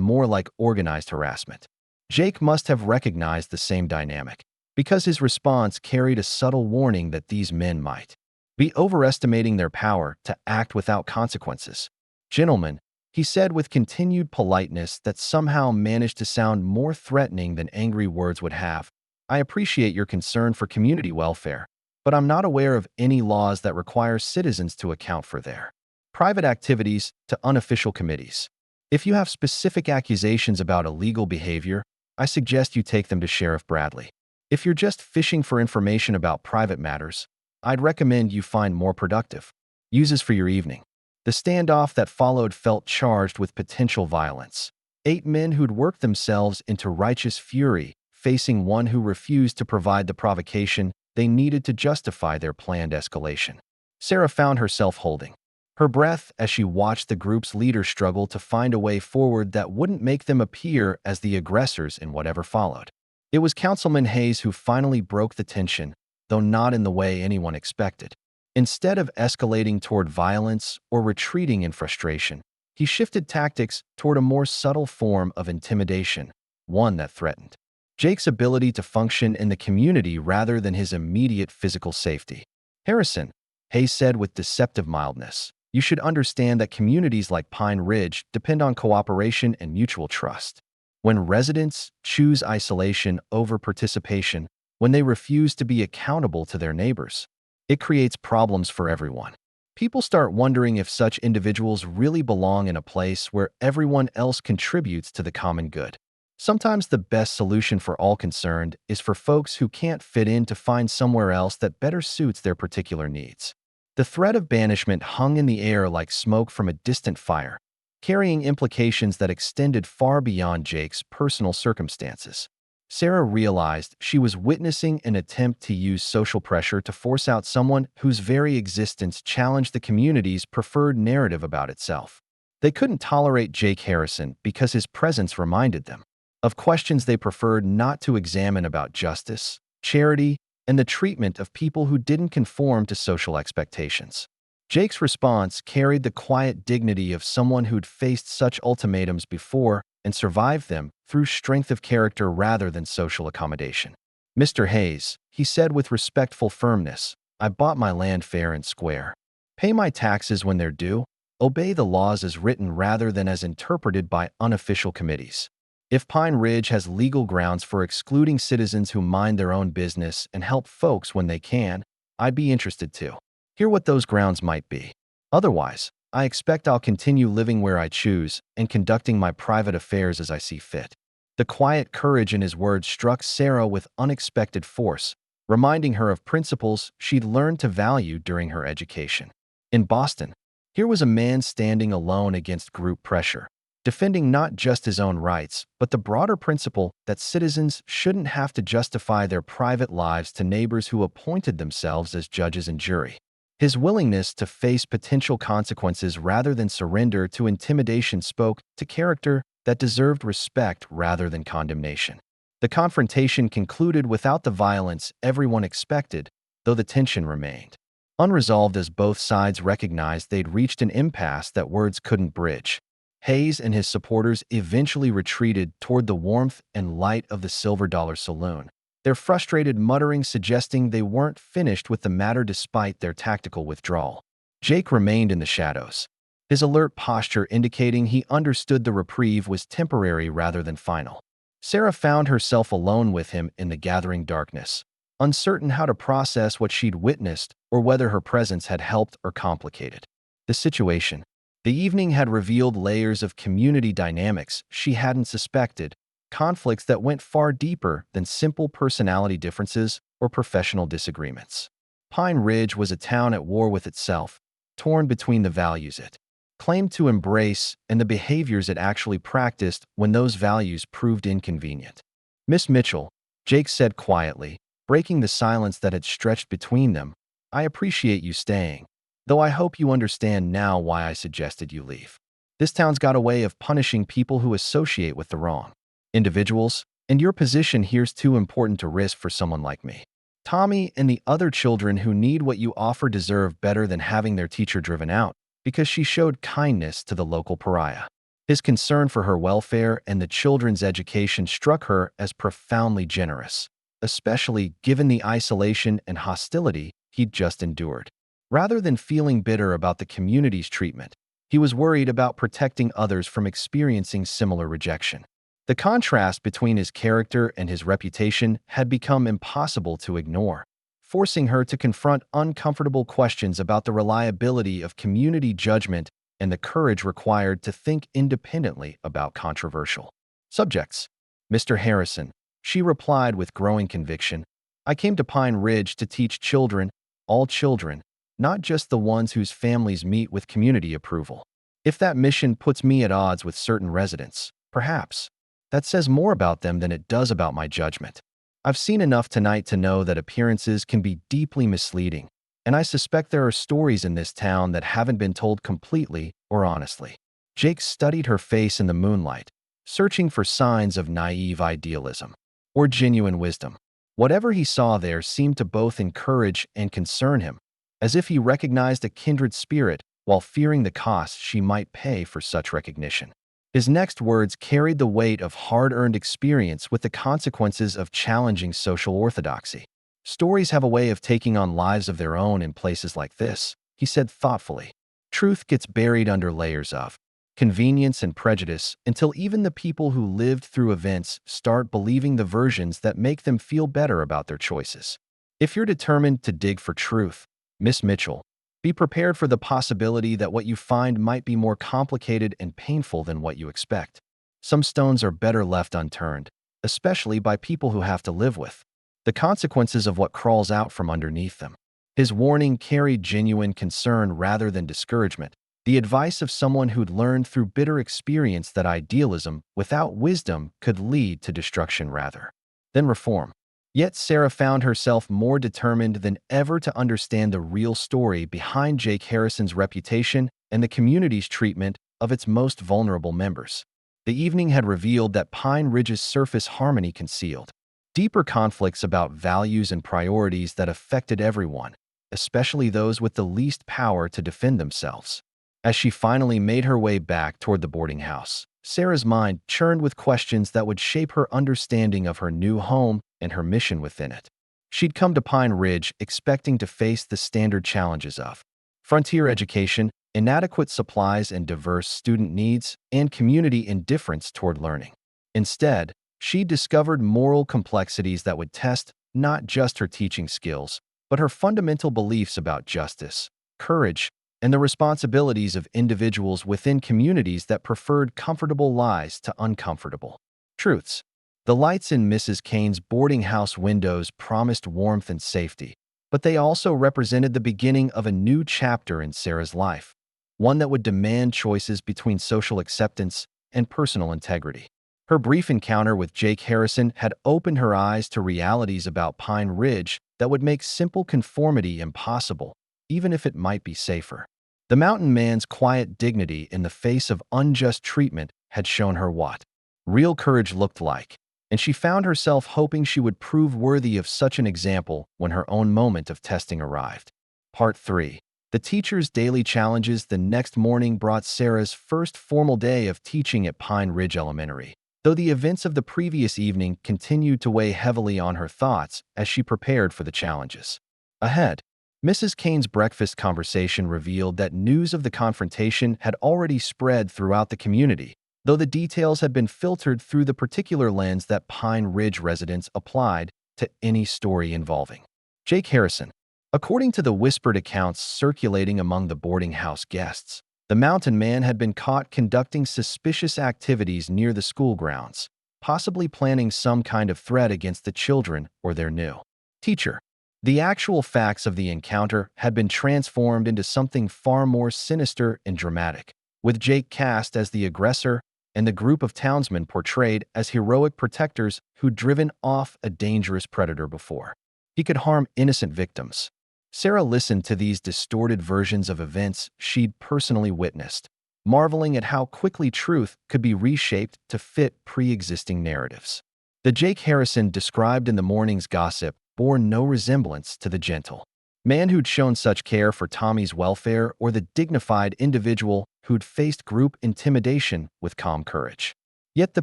more like organized harassment. Jake must have recognized the same dynamic, because his response carried a subtle warning that these men might be overestimating their power to act without consequences. "Gentlemen," he said with continued politeness that somehow managed to sound more threatening than angry words would have, "I appreciate your concern for community welfare, but I'm not aware of any laws that require citizens to account for their private activities to unofficial committees. If you have specific accusations about illegal behavior, I suggest you take them to Sheriff Bradley. If you're just fishing for information about private matters, I'd recommend you find more productive uses for your evening." The standoff that followed felt charged with potential violence. 8 men who'd worked themselves into righteous fury, facing one who refused to provide the provocation they needed to justify their planned escalation. Sarah found herself holding her breath as she watched the group's leader struggle to find a way forward that wouldn't make them appear as the aggressors in whatever followed. It was Councilman Hayes who finally broke the tension, though not in the way anyone expected. Instead of escalating toward violence or retreating in frustration, he shifted tactics toward a more subtle form of intimidation, one that threatened Jake's ability to function in the community rather than his immediate physical safety. "Harrison," Hayes said with deceptive mildness, "you should understand that communities like Pine Ridge depend on cooperation and mutual trust. When residents choose isolation over participation, when they refuse to be accountable to their neighbors, it creates problems for everyone. People start wondering if such individuals really belong in a place where everyone else contributes to the common good. Sometimes the best solution for all concerned is for folks who can't fit in to find somewhere else that better suits their particular needs." The threat of banishment hung in the air like smoke from a distant fire, carrying implications that extended far beyond Jake's personal circumstances. Sarah realized she was witnessing an attempt to use social pressure to force out someone whose very existence challenged the community's preferred narrative about itself. They couldn't tolerate Jake Harrison because his presence reminded them of questions they preferred not to examine about justice, charity, and the treatment of people who didn't conform to social expectations. Jake's response carried the quiet dignity of someone who'd faced such ultimatums before and survived them through strength of character rather than social accommodation. "Mr. Hayes," he said with respectful firmness, "I bought my land fair and square. Pay my taxes when they're due. Obey the laws as written rather than as interpreted by unofficial committees. If Pine Ridge has legal grounds for excluding citizens who mind their own business and help folks when they can, I'd be interested to hear what those grounds might be. Otherwise, I expect I'll continue living where I choose and conducting my private affairs as I see fit." The quiet courage in his words struck Sarah with unexpected force, reminding her of principles she'd learned to value during her education. In Boston, here was a man standing alone against group pressure, defending not just his own rights, but the broader principle that citizens shouldn't have to justify their private lives to neighbors who appointed themselves as judges and jury. His willingness to face potential consequences rather than surrender to intimidation spoke to character that deserved respect rather than condemnation. The confrontation concluded without the violence everyone expected, though the tension remained unresolved as both sides recognized they'd reached an impasse that words couldn't bridge. Hayes and his supporters eventually retreated toward the warmth and light of the Silver Dollar Saloon, their frustrated mutterings suggesting they weren't finished with the matter despite their tactical withdrawal. Jake remained in the shadows, his alert posture indicating he understood the reprieve was temporary rather than final. Sarah found herself alone with him in the gathering darkness, uncertain how to process what she'd witnessed or whether her presence had helped or complicated the situation. The evening had revealed layers of community dynamics she hadn't suspected, conflicts that went far deeper than simple personality differences or professional disagreements. Pine Ridge was a town at war with itself, torn between the values it claimed to embrace and the behaviors it actually practiced when those values proved inconvenient. "Miss Mitchell," Jake said quietly, breaking the silence that had stretched between them, "I appreciate you staying, though I hope you understand now why I suggested you leave. This town's got a way of punishing people who associate with the wrong individuals, and your position here's too important to risk for someone like me. Tommy and the other children who need what you offer deserve better than having their teacher driven out because she showed kindness to the local pariah." His concern for her welfare and the children's education struck her as profoundly generous, especially given the isolation and hostility he'd just endured. Rather than feeling bitter about the community's treatment, he was worried about protecting others from experiencing similar rejection. The contrast between his character and his reputation had become impossible to ignore, forcing her to confront uncomfortable questions about the reliability of community judgment and the courage required to think independently about controversial subjects. "Mr. Harrison," she replied with growing conviction, "I came to Pine Ridge to teach children, all children, not just the ones whose families meet with community approval. If that mission puts me at odds with certain residents, perhaps that says more about them than it does about my judgment. I've seen enough tonight to know that appearances can be deeply misleading, and I suspect there are stories in this town that haven't been told completely or honestly." Jake studied her face in the moonlight, searching for signs of naive idealism or genuine wisdom. Whatever he saw there seemed to both encourage and concern him, as if he recognized a kindred spirit while fearing the cost she might pay for such recognition. His next words carried the weight of hard-earned experience with the consequences of challenging social orthodoxy. "Stories have a way of taking on lives of their own in places like this," he said thoughtfully. "Truth gets buried under layers of convenience and prejudice until even the people who lived through events start believing the versions that make them feel better about their choices. If you're determined to dig for truth, Miss Mitchell, be prepared for the possibility that what you find might be more complicated and painful than what you expect. Some stones are better left unturned, especially by people who have to live with the consequences of what crawls out from underneath them." His warning carried genuine concern rather than discouragement, the advice of someone who'd learned through bitter experience that idealism without wisdom could lead to destruction rather than reform. Yet Sarah found herself more determined than ever to understand the real story behind Jake Harrison's reputation and the community's treatment of its most vulnerable members. The evening had revealed that Pine Ridge's surface harmony concealed deeper conflicts about values and priorities that affected everyone, especially those with the least power to defend themselves. As she finally made her way back toward the boarding house, Sarah's mind churned with questions that would shape her understanding of her new home and her mission within it. She'd come to Pine Ridge expecting to face the standard challenges of frontier education, inadequate supplies and diverse student needs, and community indifference toward learning. Instead, she discovered moral complexities that would test not just her teaching skills, but her fundamental beliefs about justice, courage, and the responsibilities of individuals within communities that preferred comfortable lies to uncomfortable truths. The lights in Mrs. Kane's boarding house windows promised warmth and safety, but they also represented the beginning of a new chapter in Sarah's life, one that would demand choices between social acceptance and personal integrity. Her brief encounter with Jake Harrison had opened her eyes to realities about Pine Ridge that would make simple conformity impossible, even if it might be safer. The mountain man's quiet dignity in the face of unjust treatment had shown her what real courage looked like, and she found herself hoping she would prove worthy of such an example when her own moment of testing arrived. Part 3. The teacher's daily challenges. The next morning brought Sarah's first formal day of teaching at Pine Ridge Elementary, though the events of the previous evening continued to weigh heavily on her thoughts as she prepared for the challenges ahead. Mrs. Kane's breakfast conversation revealed that news of the confrontation had already spread throughout the community, though the details had been filtered through the particular lens that Pine Ridge residents applied to any story involving Jake Harrison. According to the whispered accounts circulating among the boarding house guests, the mountain man had been caught conducting suspicious activities near the school grounds, possibly planning some kind of threat against the children or their new teacher. The actual facts of the encounter had been transformed into something far more sinister and dramatic, with Jake cast as the aggressor and the group of townsmen portrayed as heroic protectors who'd driven off a dangerous predator before he could harm innocent victims. Sarah listened to these distorted versions of events she'd personally witnessed, marveling at how quickly truth could be reshaped to fit pre-existing narratives. The Jake Harrison described in the morning's gossip bore no resemblance to the gentle man who'd shown such care for Tommy's welfare or the dignified individual who'd faced group intimidation with calm courage. Yet the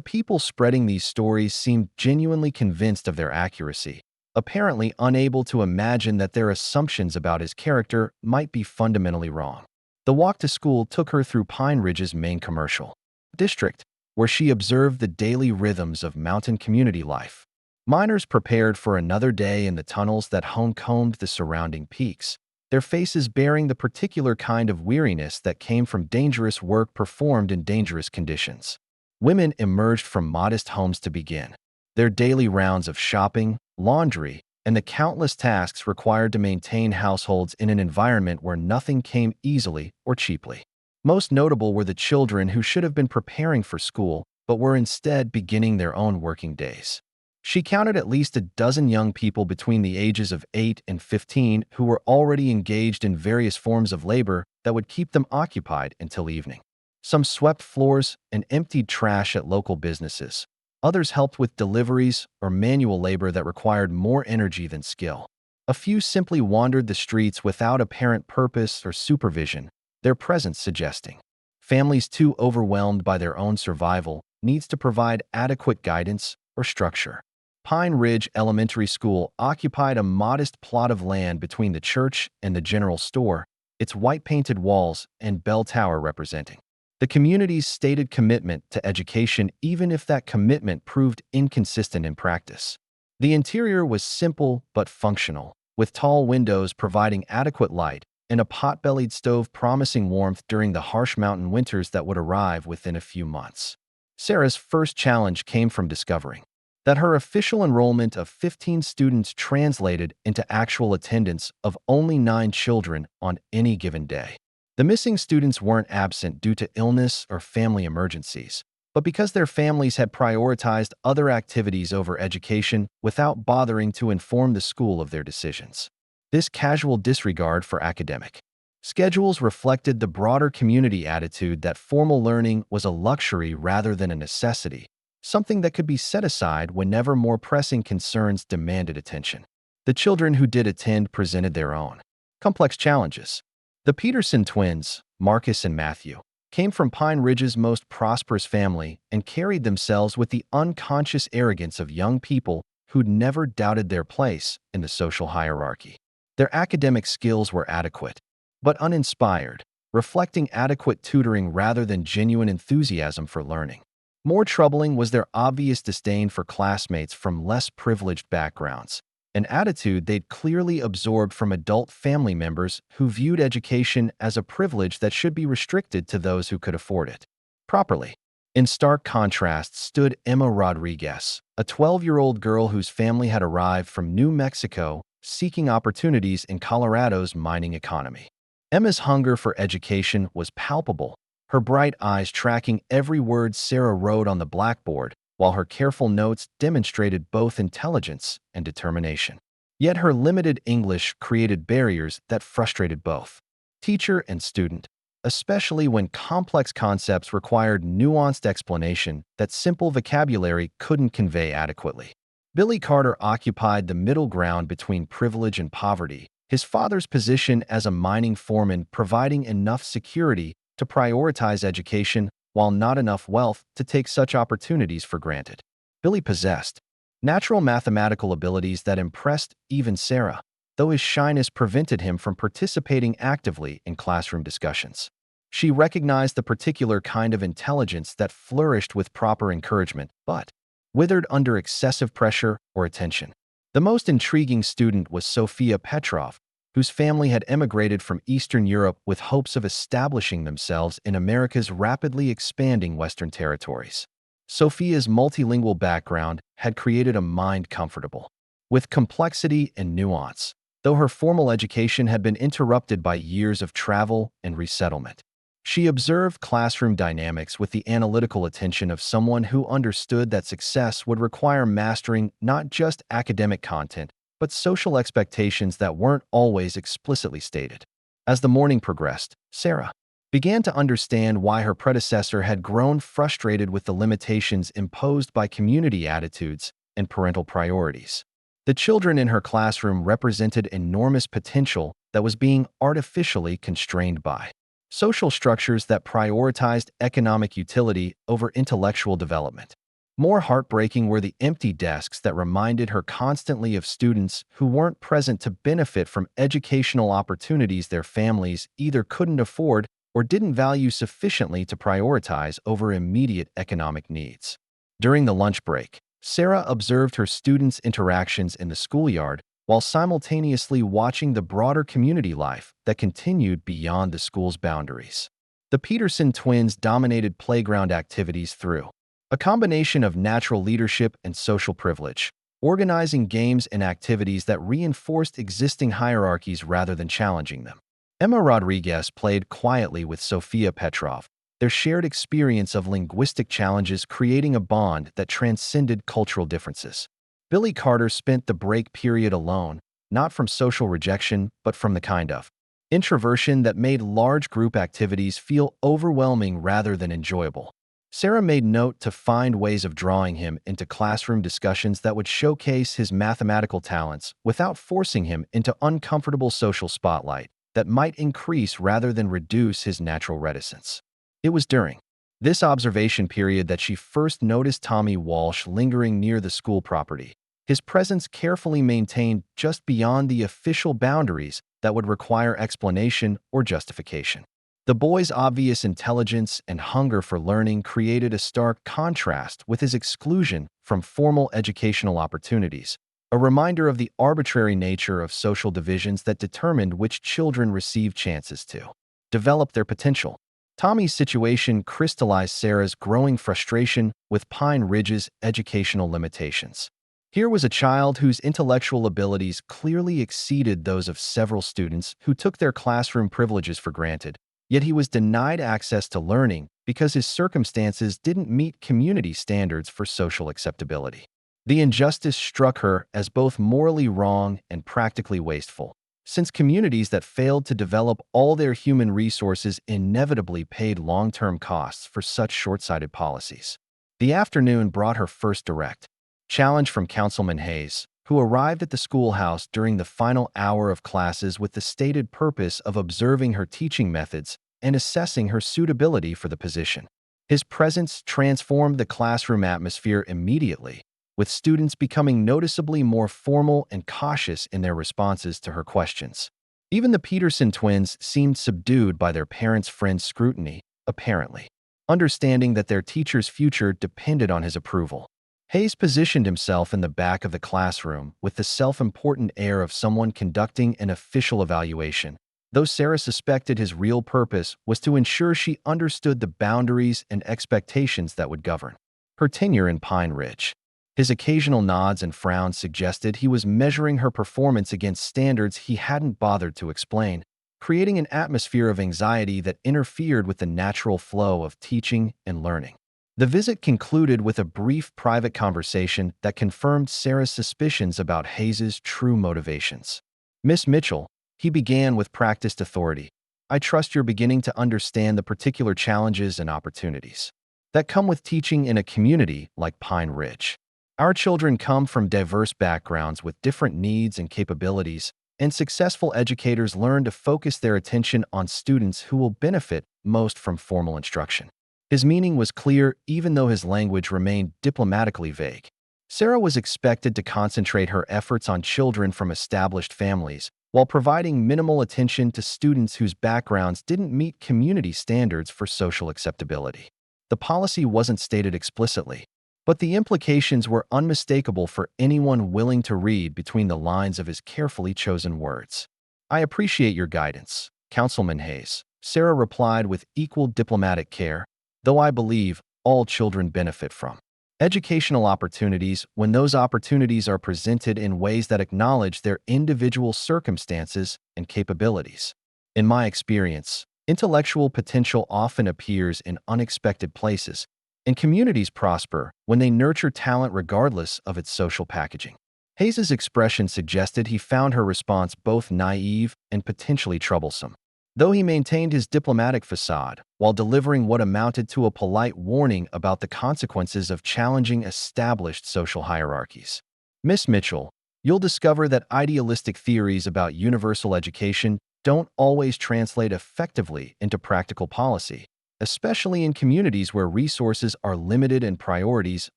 people spreading these stories seemed genuinely convinced of their accuracy, apparently unable to imagine that their assumptions about his character might be fundamentally wrong. The walk to school took her through Pine Ridge's main commercial district, where she observed the daily rhythms of mountain community life. Miners prepared for another day in the tunnels that honeycombed the surrounding peaks, their faces bearing the particular kind of weariness that came from dangerous work performed in dangerous conditions. Women emerged from modest homes to begin their daily rounds of shopping, laundry, and the countless tasks required to maintain households in an environment where nothing came easily or cheaply. Most notable were the children who should have been preparing for school, but were instead beginning their own working days. She counted at least a dozen young people between the ages of 8 and 15 who were already engaged in various forms of labor that would keep them occupied until evening. Some swept floors and emptied trash at local businesses. Others helped with deliveries or manual labor that required more energy than skill. A few simply wandered the streets without apparent purpose or supervision, their presence suggesting families too overwhelmed by their own survival needs to provide adequate guidance or structure. Pine Ridge Elementary School occupied a modest plot of land between the church and the general store, its white-painted walls and bell tower representing the community's stated commitment to education, even if that commitment proved inconsistent in practice. The interior was simple but functional, with tall windows providing adequate light and a pot-bellied stove promising warmth during the harsh mountain winters that would arrive within a few months. Sarah's first challenge came from discovering that her official enrollment of 15 students translated into actual attendance of only 9 children on any given day. The missing students weren't absent due to illness or family emergencies, but because their families had prioritized other activities over education without bothering to inform the school of their decisions. This casual disregard for academic Schedules reflected the broader community attitude that formal learning was a luxury rather than a necessity, something that could be set aside whenever more pressing concerns demanded attention. The children who did attend presented their own complex challenges. The Peterson twins, Marcus and Matthew, came from Pine Ridge's most prosperous family and carried themselves with the unconscious arrogance of young people who'd never doubted their place in the social hierarchy. Their academic skills were adequate, but uninspired, reflecting adequate tutoring rather than genuine enthusiasm for learning. More troubling was their obvious disdain for classmates from less privileged backgrounds, an attitude they'd clearly absorbed from adult family members who viewed education as a privilege that should be restricted to those who could afford it properly. In stark contrast stood Emma Rodriguez, a 12-year-old girl whose family had arrived from New Mexico seeking opportunities in Colorado's mining economy. Emma's hunger for education was palpable, her bright eyes tracking every word Sarah wrote on the blackboard, while her careful notes demonstrated both intelligence and determination. Yet her limited English created barriers that frustrated both teacher and student, especially when complex concepts required nuanced explanation that simple vocabulary couldn't convey adequately. Billy Carter occupied the middle ground between privilege and poverty, his father's position as a mining foreman providing enough security to prioritize education while not enough wealth to take such opportunities for granted. Billy possessed natural mathematical abilities that impressed even Sarah, though his shyness prevented him from participating actively in classroom discussions. She recognized the particular kind of intelligence that flourished with proper encouragement, but withered under excessive pressure or attention. The most intriguing student was Sophia Petrov, whose family had emigrated from Eastern Europe with hopes of establishing themselves in America's rapidly expanding Western territories. Sophia's multilingual background had created a mind comfortable with complexity and nuance, though her formal education had been interrupted by years of travel and resettlement. She observed classroom dynamics with the analytical attention of someone who understood that success would require mastering not just academic content, but social expectations that weren't always explicitly stated. As the morning progressed, Sarah began to understand why her predecessor had grown frustrated with the limitations imposed by community attitudes and parental priorities. The children in her classroom represented enormous potential that was being artificially constrained by social structures that prioritized economic utility over intellectual development. More heartbreaking were the empty desks that reminded her constantly of students who weren't present to benefit from educational opportunities their families either couldn't afford or didn't value sufficiently to prioritize over immediate economic needs. During the lunch break, Sarah observed her students' interactions in the schoolyard while simultaneously watching the broader community life that continued beyond the school's boundaries. The Peterson twins dominated playground activities through a combination of natural leadership and social privilege, organizing games and activities that reinforced existing hierarchies rather than challenging them. Emma Rodriguez played quietly with Sophia Petrov, their shared experience of linguistic challenges creating a bond that transcended cultural differences. Billy Carter spent the break period alone, not from social rejection, but from the kind of introversion that made large group activities feel overwhelming rather than enjoyable. Sarah made note to find ways of drawing him into classroom discussions that would showcase his mathematical talents without forcing him into uncomfortable social spotlight that might increase rather than reduce his natural reticence. It was during this observation period that she first noticed Tommy Walsh lingering near the school property, his presence carefully maintained just beyond the official boundaries that would require explanation or justification. The boy's obvious intelligence and hunger for learning created a stark contrast with his exclusion from formal educational opportunities, a reminder of the arbitrary nature of social divisions that determined which children received chances to develop their potential. Tommy's situation crystallized Sarah's growing frustration with Pine Ridge's educational limitations. Here was a child whose intellectual abilities clearly exceeded those of several students who took their classroom privileges for granted, yet he was denied access to learning because his circumstances didn't meet community standards for social acceptability. The injustice struck her as both morally wrong and practically wasteful. since communities that failed to develop all their human resources inevitably paid long-term costs for such short-sighted policies. The afternoon brought her first direct challenge from Councilman Hayes, who arrived at the schoolhouse during the final hour of classes with the stated purpose of observing her teaching methods and assessing her suitability for the position. His presence transformed the classroom atmosphere immediately, with students becoming noticeably more formal and cautious in their responses to her questions. Even the Peterson twins seemed subdued by their parents' friends' scrutiny, apparently, understanding that their teacher's future depended on his approval. Hayes positioned himself in the back of the classroom with the self-important air of someone conducting an official evaluation, though Sarah suspected his real purpose was to ensure she understood the boundaries and expectations that would govern her tenure in Pine Ridge. His occasional nods and frowns suggested he was measuring her performance against standards he hadn't bothered to explain, creating an atmosphere of anxiety that interfered with the natural flow of teaching and learning. The visit concluded with a brief private conversation that confirmed Sarah's suspicions about Hayes's true motivations. "Miss Mitchell," he began with practiced authority, "I trust you're beginning to understand the particular challenges and opportunities that come with teaching in a community like Pine Ridge. Our children come from diverse backgrounds with different needs and capabilities, and successful educators learn to focus their attention on students who will benefit most from formal instruction." His meaning was clear even though his language remained diplomatically vague. Sarah was expected to concentrate her efforts on children from established families, while providing minimal attention to students whose backgrounds didn't meet community standards for social acceptability. The policy wasn't stated explicitly, but the implications were unmistakable for anyone willing to read between the lines of his carefully chosen words. "I appreciate your guidance, Councilman Hayes," Sarah replied with equal diplomatic care, "though I believe all children benefit from educational opportunities when those opportunities are presented in ways that acknowledge their individual circumstances and capabilities. In my experience, intellectual potential often appears in unexpected places, and communities prosper when they nurture talent regardless of its social packaging." Hayes's expression suggested he found her response both naive and potentially troublesome, though he maintained his diplomatic facade while delivering what amounted to a polite warning about the consequences of challenging established social hierarchies. "Miss Mitchell, you'll discover that idealistic theories about universal education don't always translate effectively into practical policy, especially in communities where resources are limited and priorities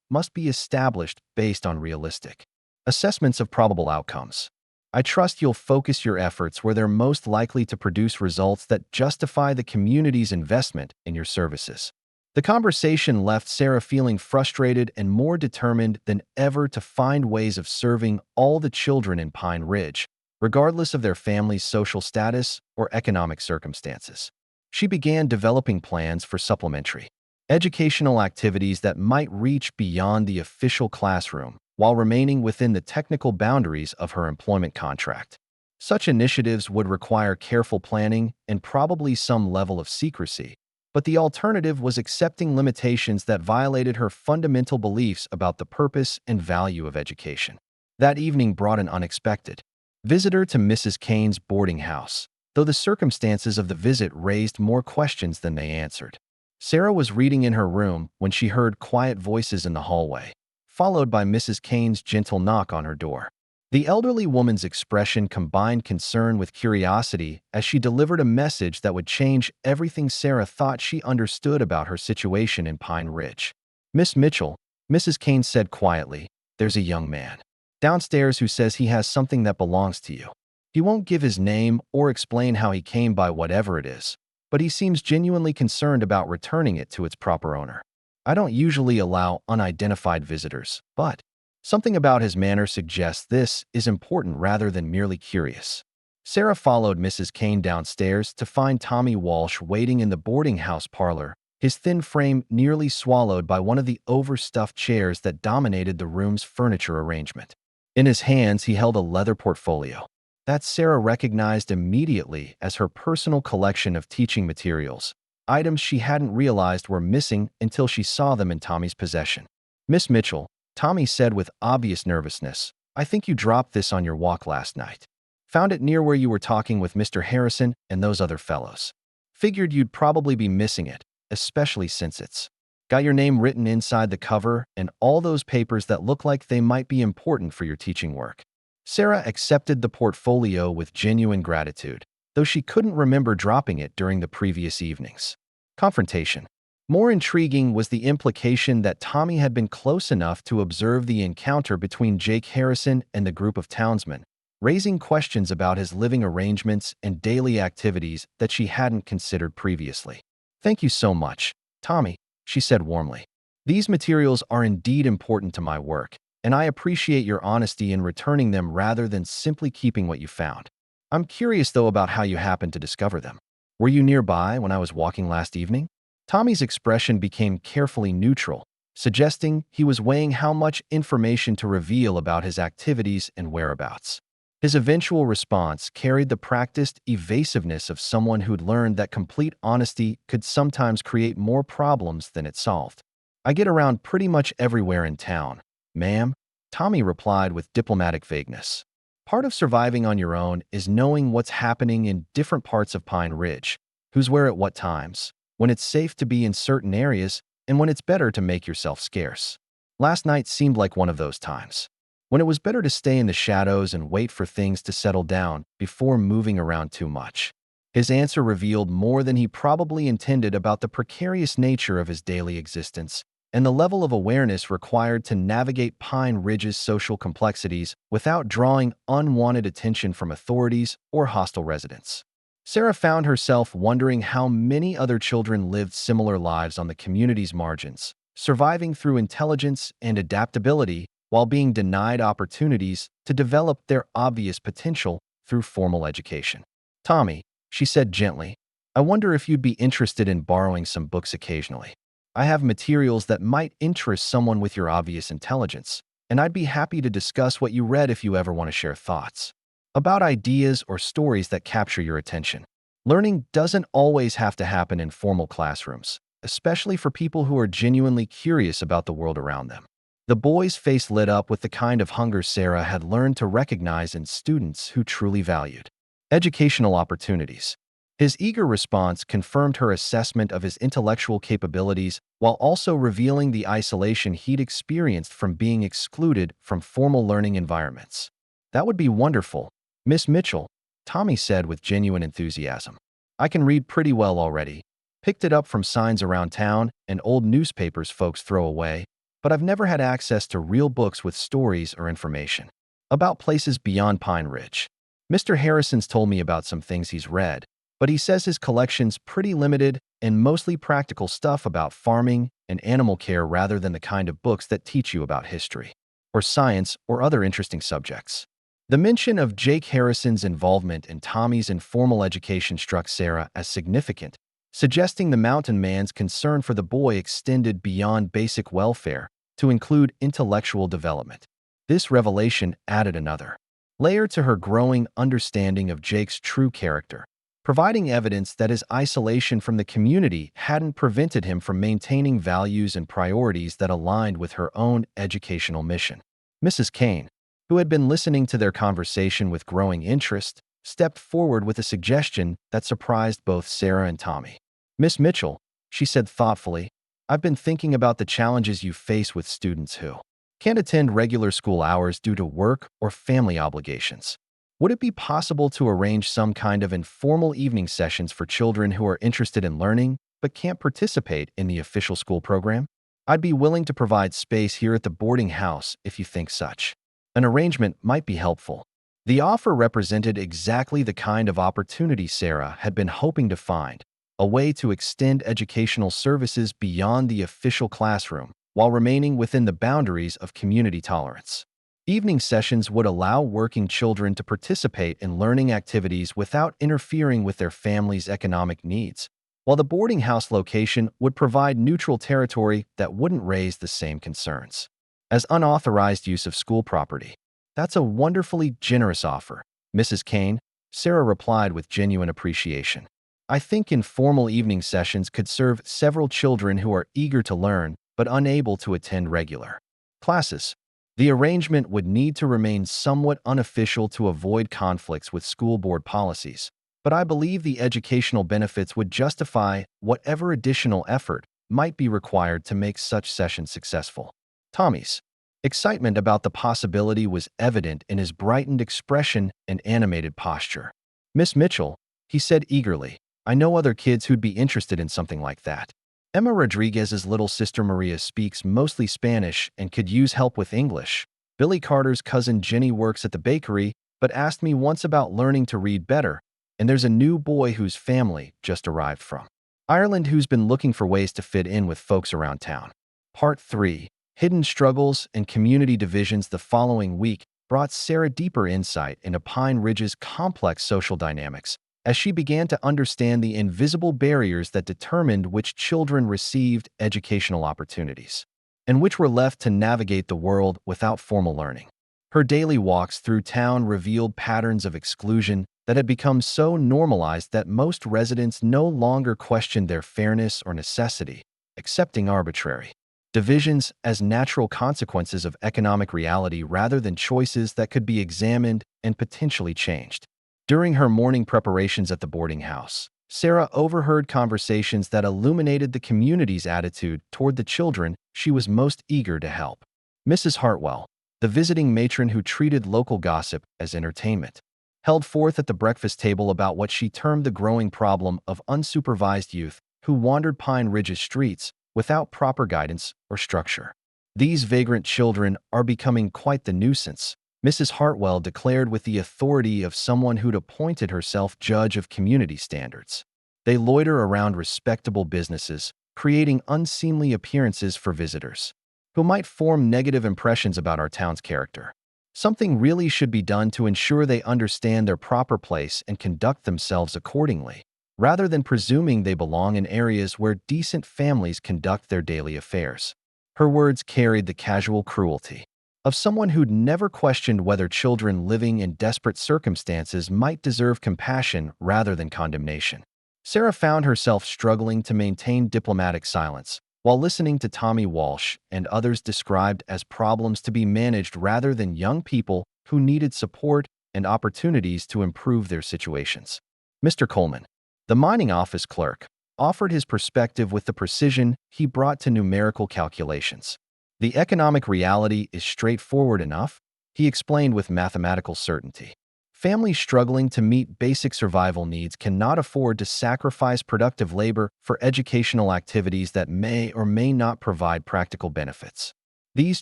must be established based on realistic assessments of probable outcomes. I trust you'll focus your efforts where they're most likely to produce results that justify the community's investment in your services." The conversation left Sarah feeling frustrated and more determined than ever to find ways of serving all the children in Pine Ridge, regardless of their family's social status or economic circumstances. She began developing plans for supplementary educational activities that might reach beyond the official classroom while remaining within the technical boundaries of her employment contract. Such initiatives would require careful planning and probably some level of secrecy, but the alternative was accepting limitations that violated her fundamental beliefs about the purpose and value of education. That evening brought an unexpected visitor to Mrs. Kane's boarding house, though the circumstances of the visit raised more questions than they answered. Sarah was reading in her room when she heard quiet voices in the hallway, followed by Mrs. Kane's gentle knock on her door. The elderly woman's expression combined concern with curiosity as she delivered a message that would change everything Sarah thought she understood about her situation in Pine Ridge. "Miss Mitchell," Mrs. Kane said quietly, "there's a young man downstairs who says he has something that belongs to you. He won't give his name or explain how he came by whatever it is, but he seems genuinely concerned about returning it to its proper owner. I don't usually allow unidentified visitors, but something about his manner suggests this is important rather than merely curious." Sarah followed Mrs. Kane downstairs to find Tommy Walsh waiting in the boarding house parlor, his thin frame nearly swallowed by one of the overstuffed chairs that dominated the room's furniture arrangement. In his hands, he held a leather portfolio that Sarah recognized immediately as her personal collection of teaching materials, items she hadn't realized were missing until she saw them in Tommy's possession. "Miss Mitchell," Tommy said with obvious nervousness, "I think you dropped this on your walk last night." Found it near where you were talking with Mr. Harrison and those other fellows. Figured you'd probably be missing it, especially since it's got your name written inside the cover and all those papers that look like they might be important for your teaching work." Sarah accepted the portfolio with genuine gratitude, though she couldn't remember dropping it during the previous evening's confrontation. More intriguing was the implication that Tommy had been close enough to observe the encounter between Jake Harrison and the group of townsmen, raising questions about his living arrangements and daily activities that she hadn't considered previously. "Thank you so much, Tommy," she said warmly. "These materials are indeed important to my work, and I appreciate your honesty in returning them rather than simply keeping what you found. I'm curious, though, about how you happened to discover them. Were you nearby when I was walking last evening?" Tommy's expression became carefully neutral, suggesting he was weighing how much information to reveal about his activities and whereabouts. His eventual response carried the practiced evasiveness of someone who'd learned that complete honesty could sometimes create more problems than it solved. "I get around pretty much everywhere in town, ma'am," Tommy replied with diplomatic vagueness. "Part of surviving on your own is knowing what's happening in different parts of Pine Ridge, who's where at what times, when it's safe to be in certain areas, and when it's better to make yourself scarce. Last night seemed like one of those times, when it was better to stay in the shadows and wait for things to settle down before moving around too much." His answer revealed more than he probably intended about the precarious nature of his daily existence and the level of awareness required to navigate Pine Ridge's social complexities without drawing unwanted attention from authorities or hostile residents. Sarah found herself wondering how many other children lived similar lives on the community's margins, surviving through intelligence and adaptability while being denied opportunities to develop their obvious potential through formal education. "Tommy," she said gently, "I wonder if you'd be interested in borrowing some books occasionally. I have materials that might interest someone with your obvious intelligence, and I'd be happy to discuss what you read if you ever want to share thoughts about ideas or stories that capture your attention. Learning doesn't always have to happen in formal classrooms, especially for people who are genuinely curious about the world around them." The boy's face lit up with the kind of hunger Sarah had learned to recognize in students who truly valued educational opportunities. His eager response confirmed her assessment of his intellectual capabilities while also revealing the isolation he'd experienced from being excluded from formal learning environments. "That would be wonderful, Miss Mitchell," Tommy said with genuine enthusiasm. "I can read pretty well already. Picked it up from signs around town and old newspapers folks throw away, but I've never had access to real books with stories or information about places beyond Pine Ridge. Mr. Harrison's told me about some things he's read, but he says his collection's pretty limited and mostly practical stuff about farming and animal care rather than the kind of books that teach you about history or science or other interesting subjects." The mention of Jake Harrison's involvement in Tommy's informal education struck Sarah as significant, suggesting the mountain man's concern for the boy extended beyond basic welfare to include intellectual development. This revelation added another layer to her growing understanding of Jake's true character, providing evidence that his isolation from the community hadn't prevented him from maintaining values and priorities that aligned with her own educational mission. Mrs. Kane, who had been listening to their conversation with growing interest, stepped forward with a suggestion that surprised both Sarah and Tommy. "Miss Mitchell," she said thoughtfully, "I've been thinking about the challenges you face with students who can't attend regular school hours due to work or family obligations. Would it be possible to arrange some kind of informal evening sessions for children who are interested in learning but can't participate in the official school program? I'd be willing to provide space here at the boarding house if you think such an arrangement might be helpful." The offer represented exactly the kind of opportunity Sarah had been hoping to find, a way to extend educational services beyond the official classroom while remaining within the boundaries of community tolerance. Evening sessions would allow working children to participate in learning activities without interfering with their family's economic needs, while the boarding house location would provide neutral territory that wouldn't raise the same concerns as unauthorized use of school property. "That's a wonderfully generous offer, Mrs. Kane," Sarah replied with genuine appreciation. "I think informal evening sessions could serve several children who are eager to learn but unable to attend regular classes." The arrangement would need to remain somewhat unofficial to avoid conflicts with school board policies, but I believe the educational benefits would justify whatever additional effort might be required to make such sessions successful. Tommy's excitement about the possibility was evident in his brightened expression and animated posture. "Miss Mitchell," he said eagerly, "I know other kids who'd be interested in something like that. Emma Rodriguez's little sister Maria speaks mostly Spanish and could use help with English. Billy Carter's cousin Jenny works at the bakery, but asked me once about learning to read better, and there's a new boy whose family just arrived from Ireland who's been looking for ways to fit in with folks around town." Part 3. Hidden Struggles and Community Divisions. The following week brought Sarah deeper insight into Pine Ridge's complex social dynamics as she began to understand the invisible barriers that determined which children received educational opportunities and which were left to navigate the world without formal learning. Her daily walks through town revealed patterns of exclusion that had become so normalized that most residents no longer questioned their fairness or necessity, accepting arbitrary divisions as natural consequences of economic reality rather than choices that could be examined and potentially changed. During her morning preparations at the boarding house, Sarah overheard conversations that illuminated the community's attitude toward the children she was most eager to help. Mrs. Hartwell, the visiting matron who treated local gossip as entertainment, held forth at the breakfast table about what she termed the growing problem of unsupervised youth who wandered Pine Ridge's streets without proper guidance or structure. "These vagrant children are becoming quite the nuisance," Mrs. Hartwell declared with the authority of someone who'd appointed herself judge of community standards. "They loiter around respectable businesses, creating unseemly appearances for visitors, who might form negative impressions about our town's character. Something really should be done to ensure they understand their proper place and conduct themselves accordingly, rather than presuming they belong in areas where decent families conduct their daily affairs." Her words carried the casual cruelty of someone who'd never questioned whether children living in desperate circumstances might deserve compassion rather than condemnation. Sarah found herself struggling to maintain diplomatic silence while listening to Tommy Walsh and others described as problems to be managed rather than young people who needed support and opportunities to improve their situations. Mr. Coleman, the mining office clerk, offered his perspective with the precision he brought to numerical calculations. "The economic reality is straightforward enough," he explained with mathematical certainty. "Families struggling to meet basic survival needs cannot afford to sacrifice productive labor for educational activities that may or may not provide practical benefits. These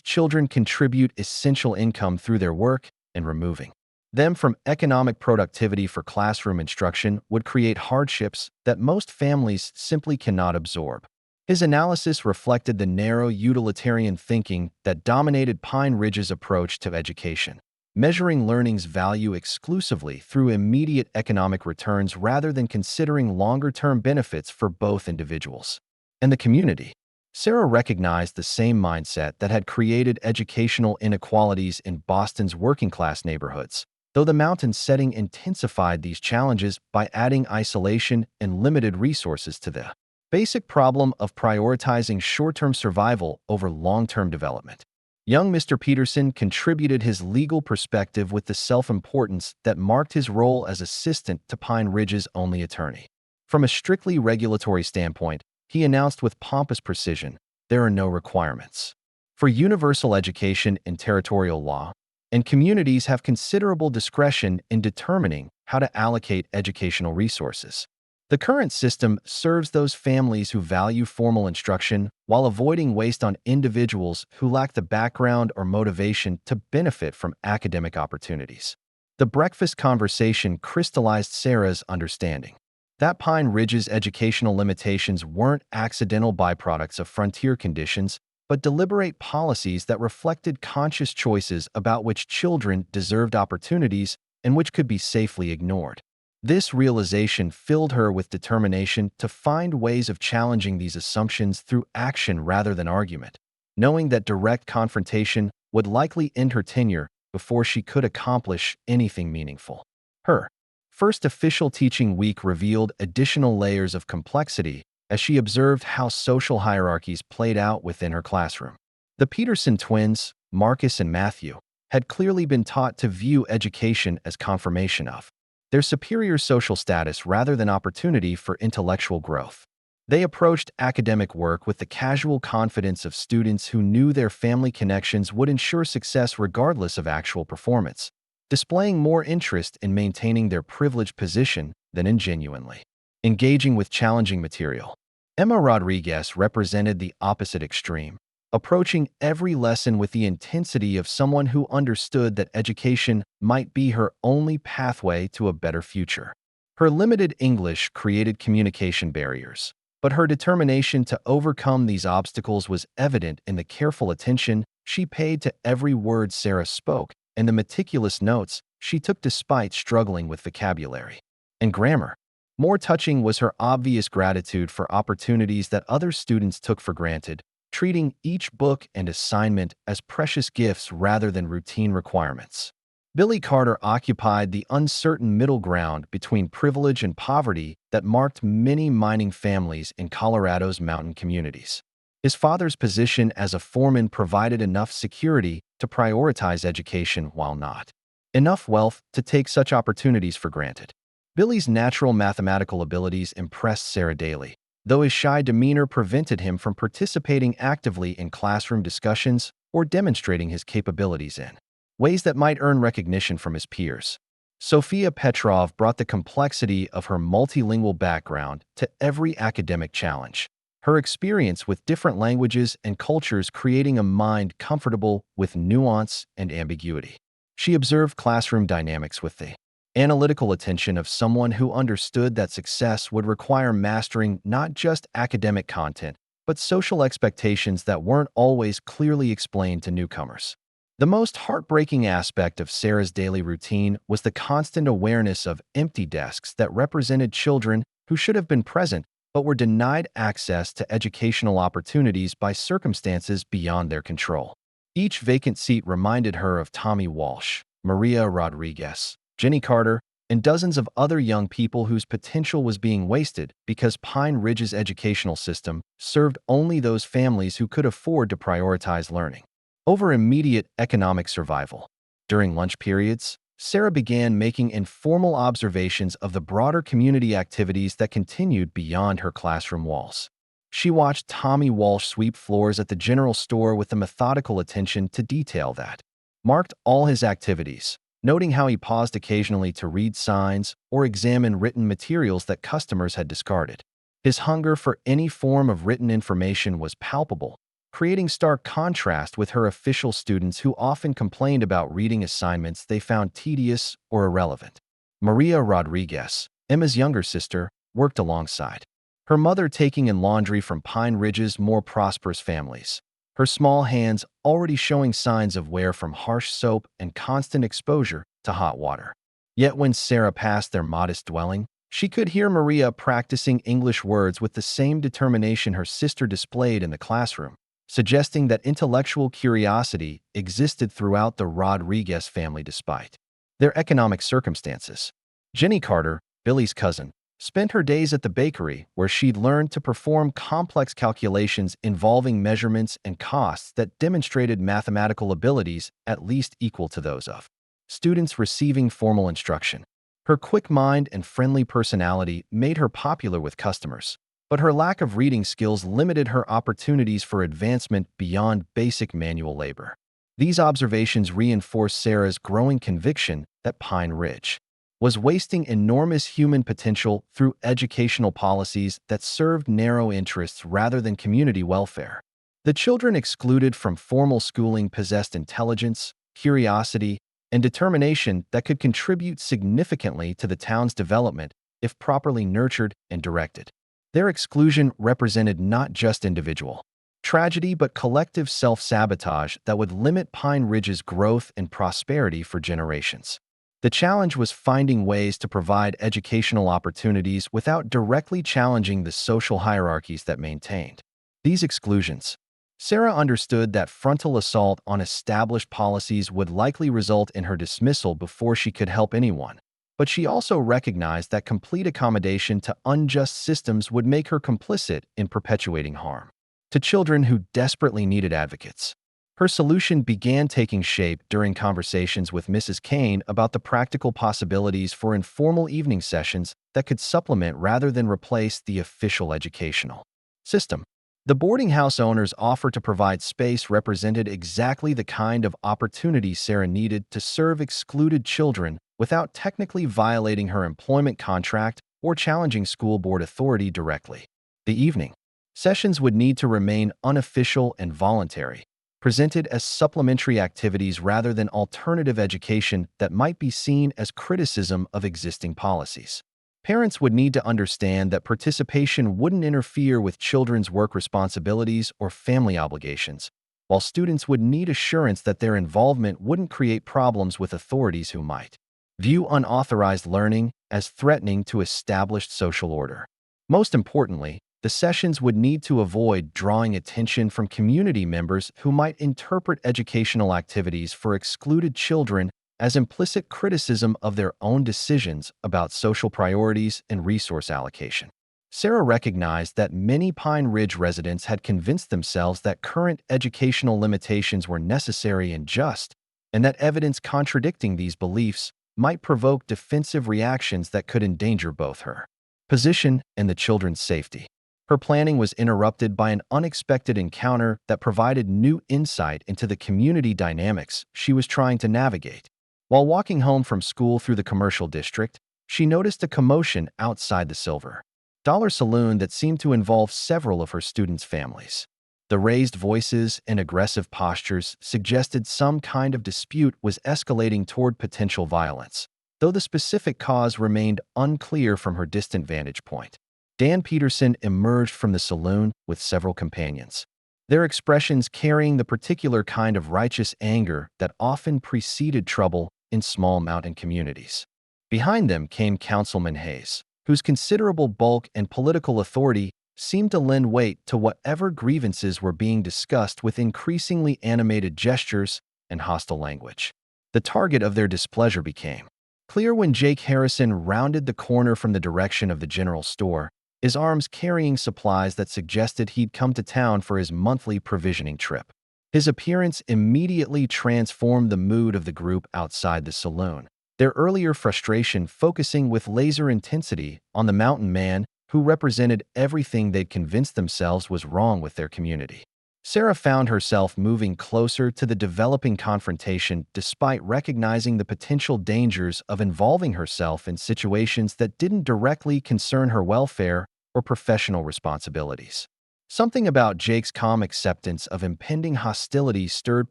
children contribute essential income through their work, and removing them from economic productivity for classroom instruction would create hardships that most families simply cannot absorb." His analysis reflected the narrow utilitarian thinking that dominated Pine Ridge's approach to education, measuring learning's value exclusively through immediate economic returns rather than considering longer-term benefits for both individuals and the community. Sarah recognized the same mindset that had created educational inequalities in Boston's working-class neighborhoods, though the mountain setting intensified these challenges by adding isolation and limited resources to the basic problem of prioritizing short-term survival over long-term development. Young Mr. Peterson contributed his legal perspective with the self-importance that marked his role as assistant to Pine Ridge's only attorney. From a strictly regulatory standpoint, he announced with pompous precision, there are no requirements for universal education in territorial law, and communities have considerable discretion in determining how to allocate educational resources. The current system serves those families who value formal instruction while avoiding waste on individuals who lack the background or motivation to benefit from academic opportunities. The breakfast conversation crystallized Sarah's understanding that Pine Ridge's educational limitations weren't accidental byproducts of frontier conditions, but deliberate policies that reflected conscious choices about which children deserved opportunities and which could be safely ignored. This realization filled her with determination to find ways of challenging these assumptions through action rather than argument, knowing that direct confrontation would likely end her tenure before she could accomplish anything meaningful. Her first official teaching week revealed additional layers of complexity as she observed how social hierarchies played out within her classroom. The Peterson twins, Marcus and Matthew, had clearly been taught to view education as confirmation of their superior social status rather than opportunity for intellectual growth. They approached academic work with the casual confidence of students who knew their family connections would ensure success regardless of actual performance, displaying more interest in maintaining their privileged position than in genuinely engaging with challenging material. Emma Rodriguez represented the opposite extreme, approaching every lesson with the intensity of someone who understood that education might be her only pathway to a better future. Her limited English created communication barriers, but her determination to overcome these obstacles was evident in the careful attention she paid to every word Sarah spoke and the meticulous notes she took despite struggling with vocabulary and grammar. More touching was her obvious gratitude for opportunities that other students took for granted, treating each book and assignment as precious gifts rather than routine requirements. Billy Carter occupied the uncertain middle ground between privilege and poverty that marked many mining families in Colorado's mountain communities. His father's position as a foreman provided enough security to prioritize education while not enough wealth to take such opportunities for granted. Billy's natural mathematical abilities impressed Sarah daily, though his shy demeanor prevented him from participating actively in classroom discussions or demonstrating his capabilities in ways that might earn recognition from his peers. Sophia Petrov brought the complexity of her multilingual background to every academic challenge, her experience with different languages and cultures creating a mind comfortable with nuance and ambiguity. She observed classroom dynamics with the analytical attention of someone who understood that success would require mastering not just academic content, but social expectations that weren't always clearly explained to newcomers. The most heartbreaking aspect of Sarah's daily routine was the constant awareness of empty desks that represented children who should have been present but were denied access to educational opportunities by circumstances beyond their control. Each vacant seat reminded her of Tommy Walsh, Maria Rodriguez, Jenny Carter, and dozens of other young people whose potential was being wasted because Pine Ridge's educational system served only those families who could afford to prioritize learning over immediate economic survival. During lunch periods, Sarah began making informal observations of the broader community activities that continued beyond her classroom walls. She watched Tommy Walsh sweep floors at the general store with the methodical attention to detail that marked all his activities, noting how he paused occasionally to read signs or examine written materials that customers had discarded. His hunger for any form of written information was palpable, creating stark contrast with her official students who often complained about reading assignments they found tedious or irrelevant. Maria Rodriguez, Emma's younger sister, worked alongside her mother taking in laundry from Pine Ridge's more prosperous families, her small hands already showing signs of wear from harsh soap and constant exposure to hot water. Yet when Sarah passed their modest dwelling, she could hear Maria practicing English words with the same determination her sister displayed in the classroom, suggesting that intellectual curiosity existed throughout the Rodriguez family despite their economic circumstances. Jenny Carter, Billy's cousin, spent her days at the bakery where she'd learned to perform complex calculations involving measurements and costs that demonstrated mathematical abilities at least equal to those of students receiving formal instruction. Her quick mind and friendly personality made her popular with customers, but her lack of reading skills limited her opportunities for advancement beyond basic manual labor. These observations reinforced Sarah's growing conviction that Pine Ridge was wasting enormous human potential through educational policies that served narrow interests rather than community welfare. The children excluded from formal schooling possessed intelligence, curiosity, and determination that could contribute significantly to the town's development if properly nurtured and directed. Their exclusion represented not just individual tragedy but collective self-sabotage that would limit Pine Ridge's growth and prosperity for generations. The challenge was finding ways to provide educational opportunities without directly challenging the social hierarchies that maintained these exclusions. Sarah understood that frontal assault on established policies would likely result in her dismissal before she could help anyone, but she also recognized that complete accommodation to unjust systems would make her complicit in perpetuating harm to children who desperately needed advocates. Her solution began taking shape during conversations with Mrs. Kane about the practical possibilities for informal evening sessions that could supplement rather than replace the official educational system. The boarding house owner's offer to provide space represented exactly the kind of opportunity Sarah needed to serve excluded children without technically violating her employment contract or challenging school board authority directly. The evening sessions would need to remain unofficial and voluntary, presented as supplementary activities rather than alternative education that might be seen as criticism of existing policies. Parents would need to understand that participation wouldn't interfere with children's work responsibilities or family obligations, while students would need assurance that their involvement wouldn't create problems with authorities who might view unauthorized learning as threatening to established social order. Most importantly, the sessions would need to avoid drawing attention from community members who might interpret educational activities for excluded children as implicit criticism of their own decisions about social priorities and resource allocation. Sarah recognized that many Pine Ridge residents had convinced themselves that current educational limitations were necessary and just, and that evidence contradicting these beliefs might provoke defensive reactions that could endanger both her position and the children's safety. Her planning was interrupted by an unexpected encounter that provided new insight into the community dynamics she was trying to navigate. While walking home from school through the commercial district, she noticed a commotion outside the Silver Dollar Saloon that seemed to involve several of her students' families. The raised voices and aggressive postures suggested some kind of dispute was escalating toward potential violence, though the specific cause remained unclear from her distant vantage point. Dan Peterson emerged from the saloon with several companions, their expressions carrying the particular kind of righteous anger that often preceded trouble in small mountain communities. Behind them came Councilman Hayes, whose considerable bulk and political authority seemed to lend weight to whatever grievances were being discussed with increasingly animated gestures and hostile language. The target of their displeasure became clear when Jake Harrison rounded the corner from the direction of the general store, his arms carrying supplies that suggested he'd come to town for his monthly provisioning trip. His appearance immediately transformed the mood of the group outside the saloon, their earlier frustration focusing with laser intensity on the mountain man who represented everything they'd convinced themselves was wrong with their community. Sarah found herself moving closer to the developing confrontation despite recognizing the potential dangers of involving herself in situations that didn't directly concern her welfare or professional responsibilities. Something about Jake's calm acceptance of impending hostility stirred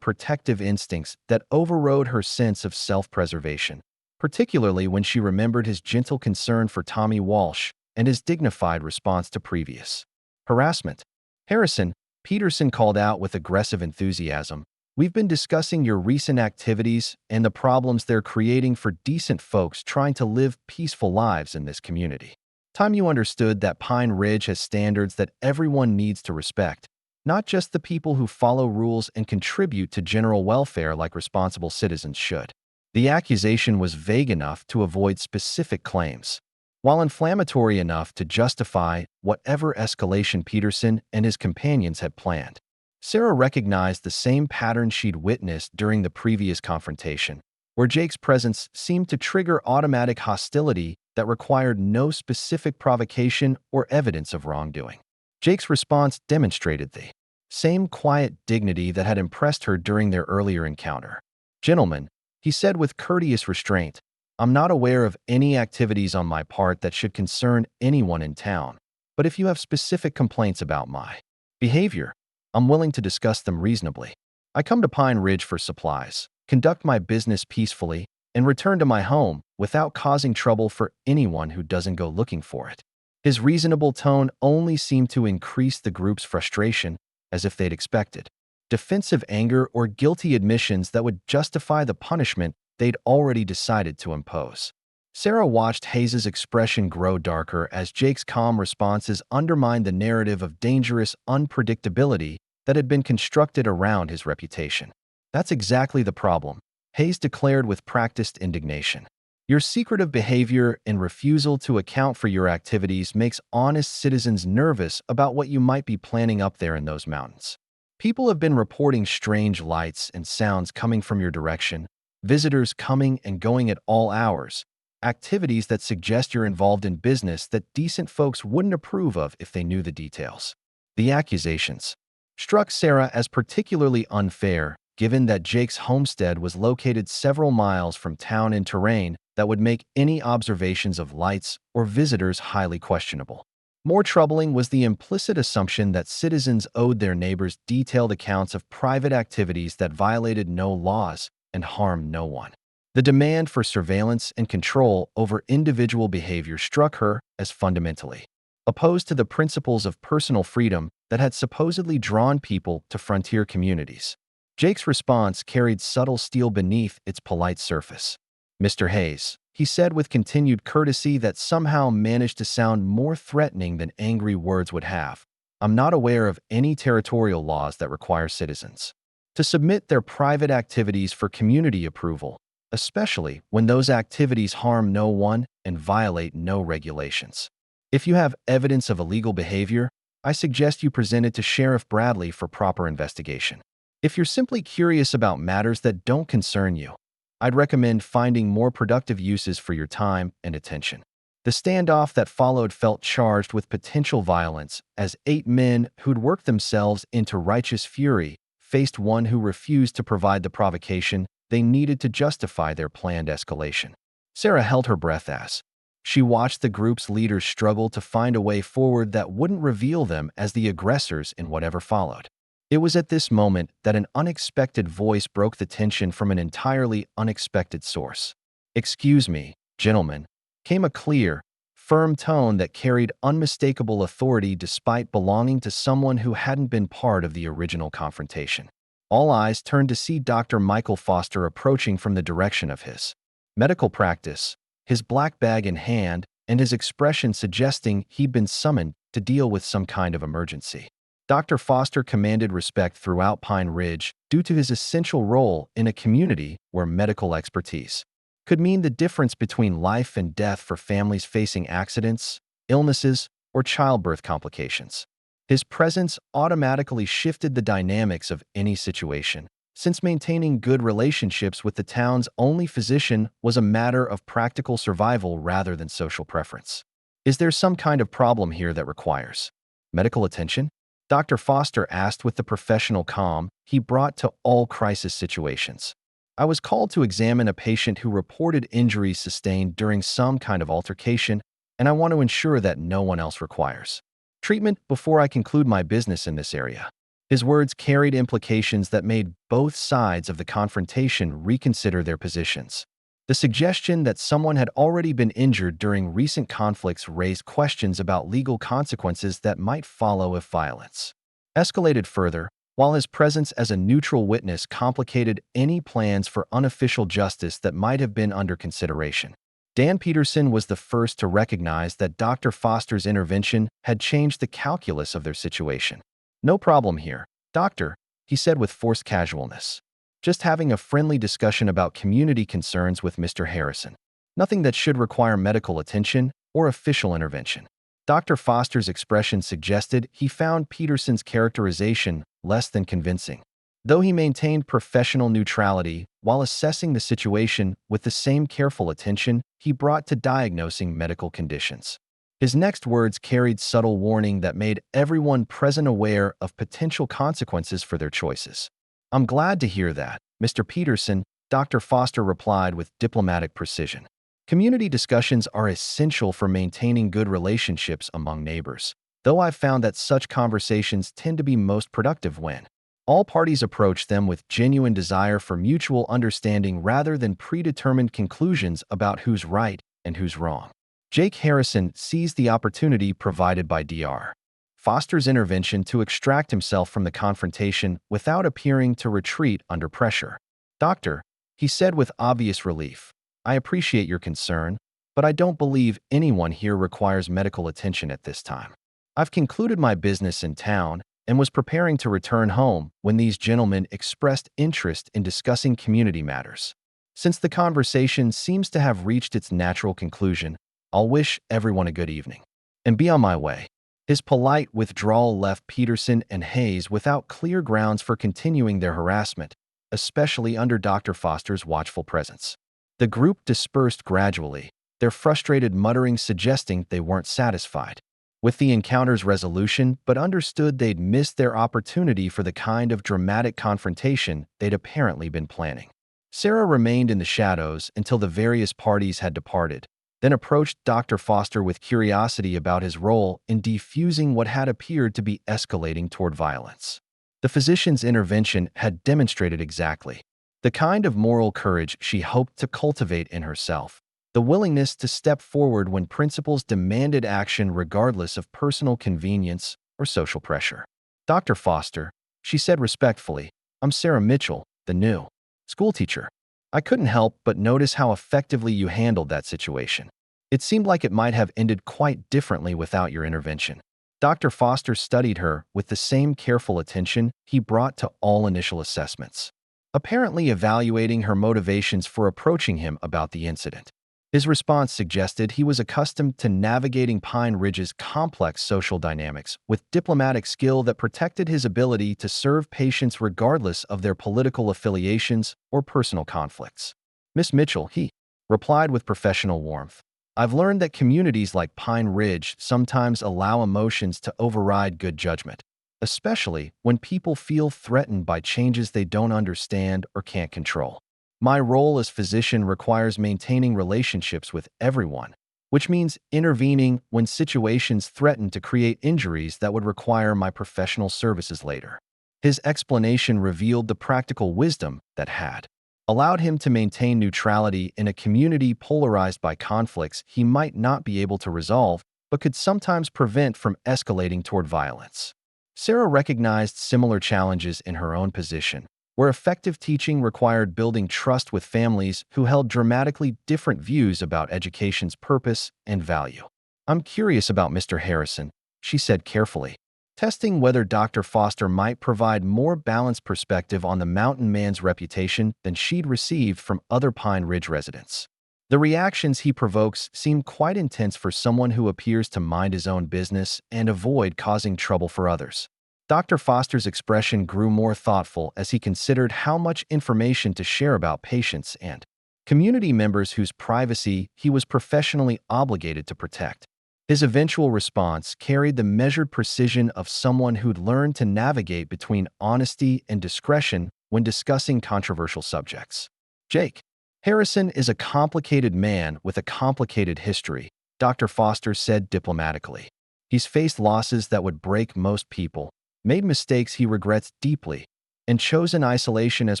protective instincts that overrode her sense of self-preservation, particularly when she remembered his gentle concern for Tommy Walsh and his dignified response to previous harassment. Harrison, Peterson called out with aggressive enthusiasm, "We've been discussing your recent activities and the problems they're creating for decent folks trying to live peaceful lives in this community. Time you understood that Pine Ridge has standards that everyone needs to respect, not just the people who follow rules and contribute to general welfare like responsible citizens should." The accusation was vague enough to avoid specific claims, while inflammatory enough to justify whatever escalation Peterson and his companions had planned. Sarah recognized the same pattern she'd witnessed during the previous confrontation, where Jake's presence seemed to trigger automatic hostility that required no specific provocation or evidence of wrongdoing. Jake's response demonstrated the same quiet dignity that had impressed her during their earlier encounter. "Gentlemen," he said with courteous restraint, "I'm not aware of any activities on my part that should concern anyone in town, but if you have specific complaints about my behavior, I'm willing to discuss them reasonably. I come to Pine Ridge for supplies, conduct my business peacefully, and return to my home without causing trouble for anyone who doesn't go looking for it." His reasonable tone only seemed to increase the group's frustration, as if they'd expected defensive anger or guilty admissions that would justify the punishment they'd already decided to impose. Sarah watched Hayes's expression grow darker as Jake's calm responses undermined the narrative of dangerous unpredictability that had been constructed around his reputation. "That's exactly the problem," Hayes declared with practiced indignation. "Your secretive behavior and refusal to account for your activities makes honest citizens nervous about what you might be planning up there in those mountains. People have been reporting strange lights and sounds coming from your direction, visitors coming and going at all hours, activities that suggest you're involved in business that decent folks wouldn't approve of if they knew the details. The accusations struck Sarah as particularly unfair, given that Jake's homestead was located several miles from town in terrain that would make any observations of lights or visitors highly questionable. More troubling was the implicit assumption that citizens owed their neighbors detailed accounts of private activities that violated no laws and harmed no one. The demand for surveillance and control over individual behavior struck her as fundamentally opposed to the principles of personal freedom that had supposedly drawn people to frontier communities. Jake's response carried subtle steel beneath its polite surface. "Mr. Hayes," he said with continued courtesy that somehow managed to sound more threatening than angry words would have, "I'm not aware of any territorial laws that require citizens to submit their private activities for community approval, especially when those activities harm no one and violate no regulations. If you have evidence of illegal behavior, I suggest you present it to Sheriff Bradley for proper investigation. If you're simply curious about matters that don't concern you, I'd recommend finding more productive uses for your time and attention." The standoff that followed felt charged with potential violence as 8 men who'd worked themselves into righteous fury faced one who refused to provide the provocation they needed to justify their planned escalation. Sarah held her breath as she watched the group's leaders struggle to find a way forward that wouldn't reveal them as the aggressors in whatever followed. It was at this moment that an unexpected voice broke the tension from an entirely unexpected source. "Excuse me, gentlemen," came a clear, firm tone that carried unmistakable authority despite belonging to someone who hadn't been part of the original confrontation. All eyes turned to see Dr. Michael Foster approaching from the direction of his medical practice, his black bag in hand, and his expression suggesting he'd been summoned to deal with some kind of emergency. Dr. Foster commanded respect throughout Pine Ridge due to his essential role in a community where medical expertise could mean the difference between life and death for families facing accidents, illnesses, or childbirth complications. His presence automatically shifted the dynamics of any situation, since maintaining good relationships with the town's only physician was a matter of practical survival rather than social preference. "Is there some kind of problem here that requires medical attention?" Dr. Foster asked with the professional calm he brought to all crisis situations. "I was called to examine a patient who reported injuries sustained during some kind of altercation, and I want to ensure that no one else requires treatment before I conclude my business in this area." His words carried implications that made both sides of the confrontation reconsider their positions. The suggestion that someone had already been injured during recent conflicts raised questions about legal consequences that might follow if violence escalated further, while his presence as a neutral witness complicated any plans for unofficial justice that might have been under consideration. Dan Peterson was the first to recognize that Dr. Foster's intervention had changed the calculus of their situation. "No problem here, doctor," he said with forced casualness. "Just having a friendly discussion about community concerns with Mr. Harrison. Nothing that should require medical attention or official intervention." Dr. Foster's expression suggested he found Peterson's characterization less than convincing, though he maintained professional neutrality while assessing the situation with the same careful attention he brought to diagnosing medical conditions. His next words carried subtle warning that made everyone present aware of potential consequences for their choices. "I'm glad to hear that, Mr. Peterson," Dr. Foster replied with diplomatic precision. "Community discussions are essential for maintaining good relationships among neighbors, though I've found that such conversations tend to be most productive when all parties approach them with genuine desire for mutual understanding rather than predetermined conclusions about who's right and who's wrong." Jake Harrison seized the opportunity provided by Dr. Foster's intervention to extract himself from the confrontation without appearing to retreat under pressure. "Doctor," he said with obvious relief, "I appreciate your concern, but I don't believe anyone here requires medical attention at this time. I've concluded my business in town and was preparing to return home when these gentlemen expressed interest in discussing community matters. Since the conversation seems to have reached its natural conclusion, I'll wish everyone a good evening and be on my way." His polite withdrawal left Peterson and Hayes without clear grounds for continuing their harassment, especially under Dr. Foster's watchful presence. The group dispersed gradually, their frustrated mutterings suggesting they weren't satisfied with the encounter's resolution, but understood they'd missed their opportunity for the kind of dramatic confrontation they'd apparently been planning. Sarah remained in the shadows until the various parties had departed, then approached Dr. Foster with curiosity about his role in defusing what had appeared to be escalating toward violence. The physician's intervention had demonstrated exactly the kind of moral courage she hoped to cultivate in herself, the willingness to step forward when principles demanded action regardless of personal convenience or social pressure. Dr. Foster, she said respectfully, I'm Sarah Mitchell, the new schoolteacher. I couldn't help but notice how effectively you handled that situation. It seemed like it might have ended quite differently without your intervention. Dr. Foster studied her with the same careful attention he brought to all initial assessments, apparently evaluating her motivations for approaching him about the incident. His response suggested he was accustomed to navigating Pine Ridge's complex social dynamics with diplomatic skill that protected his ability to serve patients regardless of their political affiliations or personal conflicts. Miss Mitchell, he replied with professional warmth. I've learned that communities like Pine Ridge sometimes allow emotions to override good judgment, especially when people feel threatened by changes they don't understand or can't control. My role as physician requires maintaining relationships with everyone, which means intervening when situations threaten to create injuries that would require my professional services later. His explanation revealed the practical wisdom that had allowed him to maintain neutrality in a community polarized by conflicts he might not be able to resolve, but could sometimes prevent from escalating toward violence. Sarah recognized similar challenges in her own position, where effective teaching required building trust with families who held dramatically different views about education's purpose and value. I'm curious about Mr. Harrison, she said carefully, testing whether Dr. Foster might provide more balanced perspective on the mountain man's reputation than she'd received from other Pine Ridge residents. The reactions he provokes seem quite intense for someone who appears to mind his own business and avoid causing trouble for others. Dr. Foster's expression grew more thoughtful as he considered how much information to share about patients and community members whose privacy he was professionally obligated to protect. His eventual response carried the measured precision of someone who'd learned to navigate between honesty and discretion when discussing controversial subjects. Jake Harrison is a complicated man with a complicated history, Dr. Foster said diplomatically. He's faced losses that would break most people, made mistakes he regrets deeply, and chosen isolation as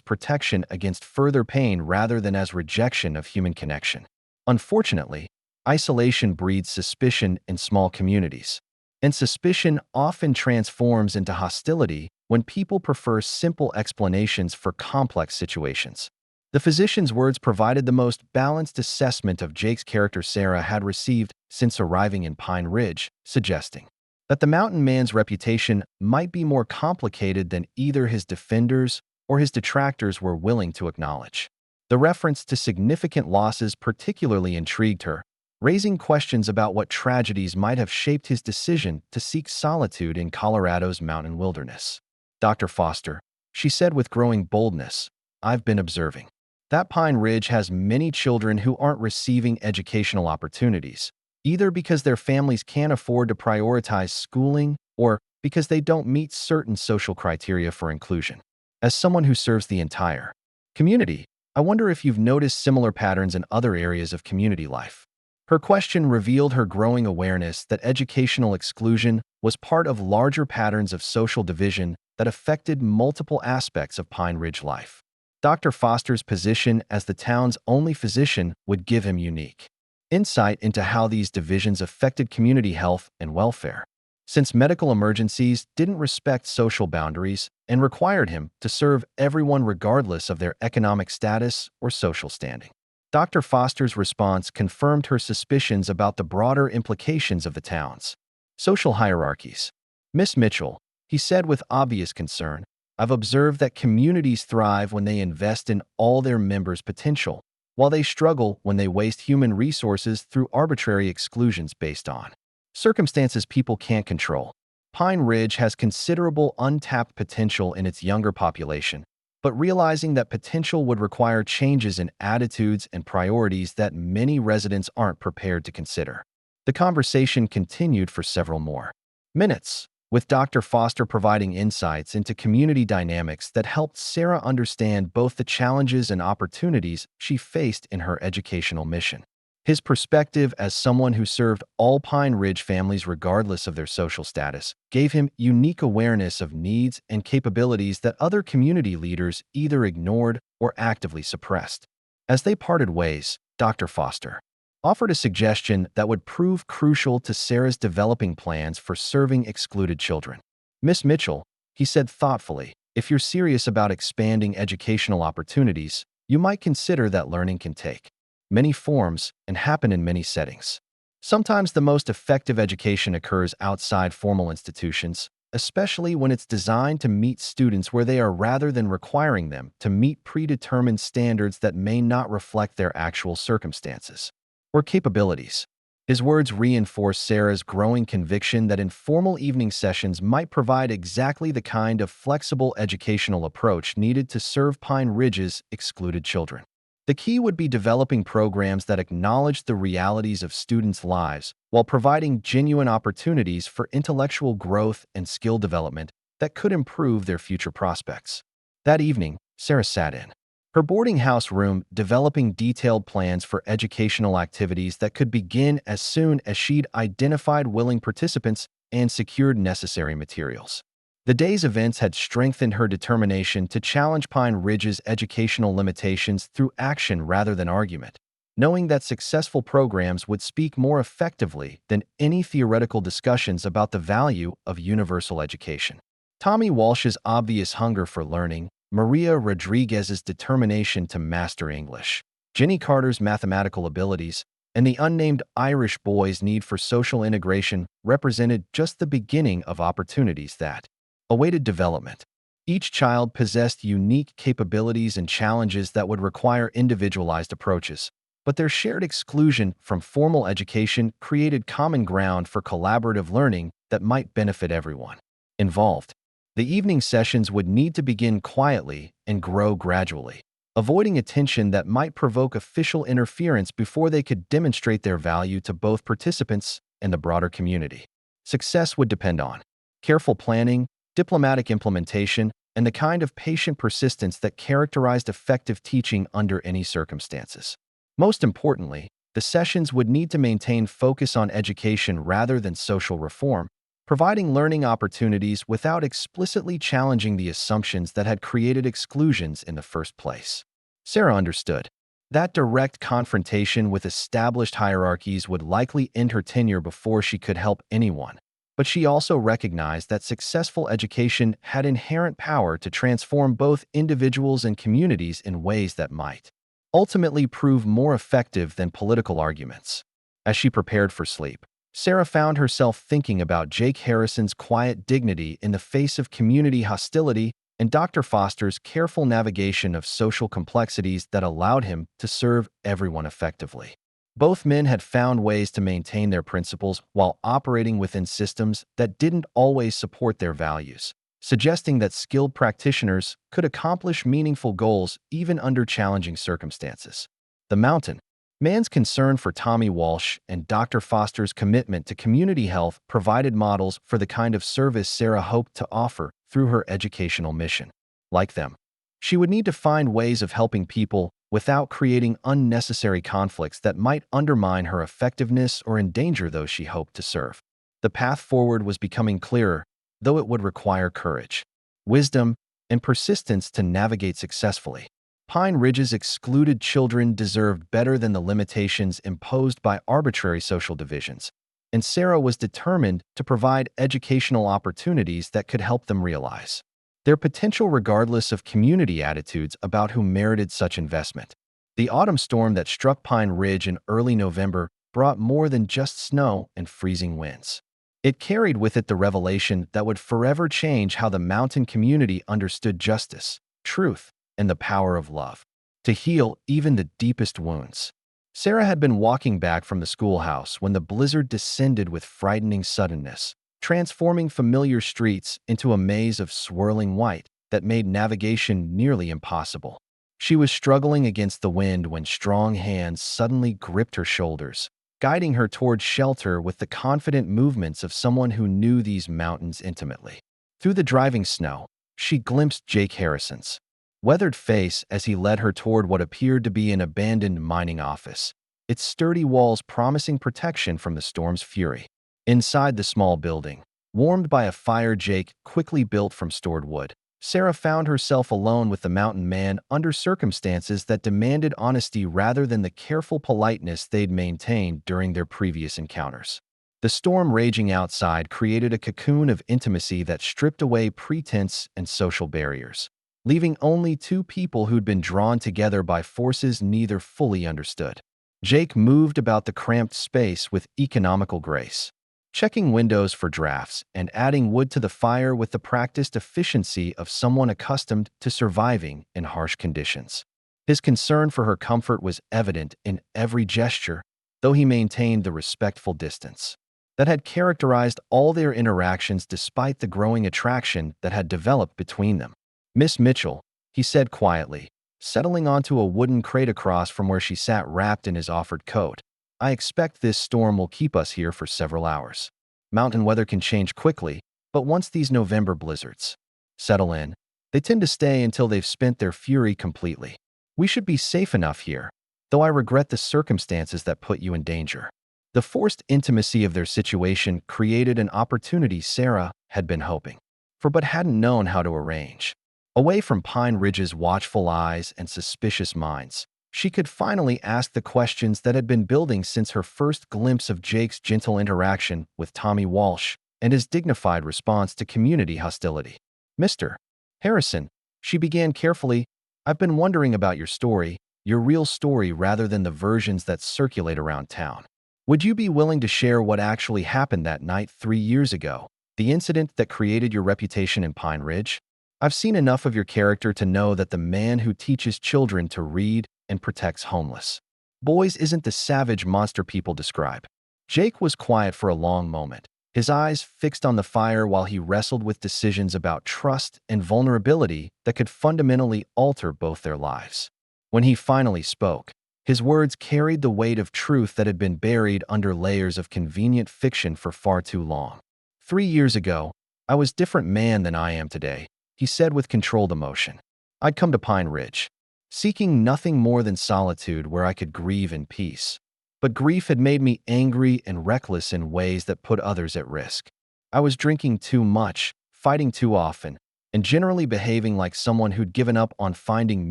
protection against further pain rather than as rejection of human connection. Unfortunately, isolation breeds suspicion in small communities, and suspicion often transforms into hostility when people prefer simple explanations for complex situations. The physician's words provided the most balanced assessment of Jake's character Sarah had received since arriving in Pine Ridge, suggesting that the mountain man's reputation might be more complicated than either his defenders or his detractors were willing to acknowledge. The reference to significant losses particularly intrigued her, raising questions about what tragedies might have shaped his decision to seek solitude in Colorado's mountain wilderness. Dr. Foster, she said with growing boldness, I've been observing that Pine Ridge has many children who aren't receiving educational opportunities, either because their families can't afford to prioritize schooling or because they don't meet certain social criteria for inclusion. As someone who serves the entire community, I wonder if you've noticed similar patterns in other areas of community life. Her question revealed her growing awareness that educational exclusion was part of larger patterns of social division that affected multiple aspects of Pine Ridge life. Dr. Foster's position as the town's only physician would give him unique insight into how these divisions affected community health and welfare, since medical emergencies didn't respect social boundaries and required him to serve everyone regardless of their economic status or social standing. Dr. Foster's response confirmed her suspicions about the broader implications of the town's social hierarchies. Miss Mitchell, he said with obvious concern, I've observed that communities thrive when they invest in all their members' potential, while they struggle when they waste human resources through arbitrary exclusions based on circumstances people can't control. Pine Ridge has considerable untapped potential in its younger population, but realizing that potential would require changes in attitudes and priorities that many residents aren't prepared to consider. The conversation continued for several more minutes, with Dr. Foster providing insights into community dynamics that helped Sarah understand both the challenges and opportunities she faced in her educational mission. His perspective as someone who served all Pine Ridge families regardless of their social status gave him unique awareness of needs and capabilities that other community leaders either ignored or actively suppressed. As they parted ways, Dr. Foster offered a suggestion that would prove crucial to Sarah's developing plans for serving excluded children. "Miss Mitchell," he said thoughtfully, "if you're serious about expanding educational opportunities, you might consider that learning can take many forms and happen in many settings. Sometimes the most effective education occurs outside formal institutions, especially when it's designed to meet students where they are rather than requiring them to meet predetermined standards that may not reflect their actual circumstances or capabilities." His words reinforced Sarah's growing conviction that informal evening sessions might provide exactly the kind of flexible educational approach needed to serve Pine Ridge's excluded children. The key would be developing programs that acknowledge the realities of students' lives while providing genuine opportunities for intellectual growth and skill development that could improve their future prospects. That evening, Sarah sat in her boarding house room, developing detailed plans for educational activities that could begin as soon as she'd identified willing participants and secured necessary materials. The day's events had strengthened her determination to challenge Pine Ridge's educational limitations through action rather than argument, knowing that successful programs would speak more effectively than any theoretical discussions about the value of universal education. Tommy Walsh's obvious hunger for learning, Maria Rodriguez's determination to master English, Jenny Carter's mathematical abilities, and the unnamed Irish boy's need for social integration represented just the beginning of opportunities that awaited development. Each child possessed unique capabilities and challenges that would require individualized approaches, but their shared exclusion from formal education created common ground for collaborative learning that might benefit everyone involved. The evening sessions would need to begin quietly and grow gradually, avoiding attention that might provoke official interference before they could demonstrate their value to both participants and the broader community. Success would depend on careful planning, diplomatic implementation, and the kind of patient persistence that characterized effective teaching under any circumstances. Most importantly, the sessions would need to maintain focus on education rather than social reform, providing learning opportunities without explicitly challenging the assumptions that had created exclusions in the first place. Sarah understood that direct confrontation with established hierarchies would likely end her tenure before she could help anyone, but she also recognized that successful education had inherent power to transform both individuals and communities in ways that might ultimately prove more effective than political arguments. As she prepared for sleep, Sarah found herself thinking about Jake Harrison's quiet dignity in the face of community hostility and Dr. Foster's careful navigation of social complexities that allowed him to serve everyone effectively. Both men had found ways to maintain their principles while operating within systems that didn't always support their values, suggesting that skilled practitioners could accomplish meaningful goals even under challenging circumstances. The Mountain Man's concern for Tommy Walsh and Dr. Foster's commitment to community health provided models for the kind of service Sarah hoped to offer through her educational mission. Like them, she would need to find ways of helping people without creating unnecessary conflicts that might undermine her effectiveness or endanger those she hoped to serve. The path forward was becoming clearer, though it would require courage, wisdom, and persistence to navigate successfully. Pine Ridge's excluded children deserved better than the limitations imposed by arbitrary social divisions, and Sarah was determined to provide educational opportunities that could help them realize their potential regardless of community attitudes about who merited such investment. The autumn storm that struck Pine Ridge in early November brought more than just snow and freezing winds. It carried with it the revelation that would forever change how the mountain community understood justice, truth, and the power of love to heal even the deepest wounds. Sarah had been walking back from the schoolhouse when the blizzard descended with frightening suddenness, transforming familiar streets into a maze of swirling white that made navigation nearly impossible. She was struggling against the wind when strong hands suddenly gripped her shoulders, guiding her towards shelter with the confident movements of someone who knew these mountains intimately. Through the driving snow, she glimpsed Jake Harrison's weathered face as he led her toward what appeared to be an abandoned mining office, its sturdy walls promising protection from the storm's fury. Inside the small building, warmed by a fire Jake quickly built from stored wood, Sarah found herself alone with the mountain man under circumstances that demanded honesty rather than the careful politeness they'd maintained during their previous encounters. The storm raging outside created a cocoon of intimacy that stripped away pretense and social barriers, leaving only two people who'd been drawn together by forces neither fully understood. Jake moved about the cramped space with economical grace, checking windows for drafts and adding wood to the fire with the practiced efficiency of someone accustomed to surviving in harsh conditions. His concern for her comfort was evident in every gesture, though he maintained the respectful distance that had characterized all their interactions despite the growing attraction that had developed between them. "Miss Mitchell," he said quietly, settling onto a wooden crate across from where she sat wrapped in his offered coat. "I expect this storm will keep us here for several hours. Mountain weather can change quickly, but once these November blizzards settle in, they tend to stay until they've spent their fury completely. We should be safe enough here, though I regret the circumstances that put you in danger." The forced intimacy of their situation created an opportunity Sarah had been hoping for but hadn't known how to arrange. Away from Pine Ridge's watchful eyes and suspicious minds, she could finally ask the questions that had been building since her first glimpse of Jake's gentle interaction with Tommy Walsh and his dignified response to community hostility. "Mr. Harrison," she began carefully, "I've been wondering about your story, your real story rather than the versions that circulate around town. Would you be willing to share what actually happened that night 3 years ago, the incident that created your reputation in Pine Ridge? I've seen enough of your character to know that the man who teaches children to read and protects homeless boys isn't the savage monster people describe." Jake was quiet for a long moment, his eyes fixed on the fire while he wrestled with decisions about trust and vulnerability that could fundamentally alter both their lives. When he finally spoke, his words carried the weight of truth that had been buried under layers of convenient fiction for far too long. "3 years ago, I was a different man than I am today," he said with controlled emotion. "I'd come to Pine Ridge, seeking nothing more than solitude where I could grieve in peace. But grief had made me angry and reckless in ways that put others at risk. I was drinking too much, fighting too often, and generally behaving like someone who'd given up on finding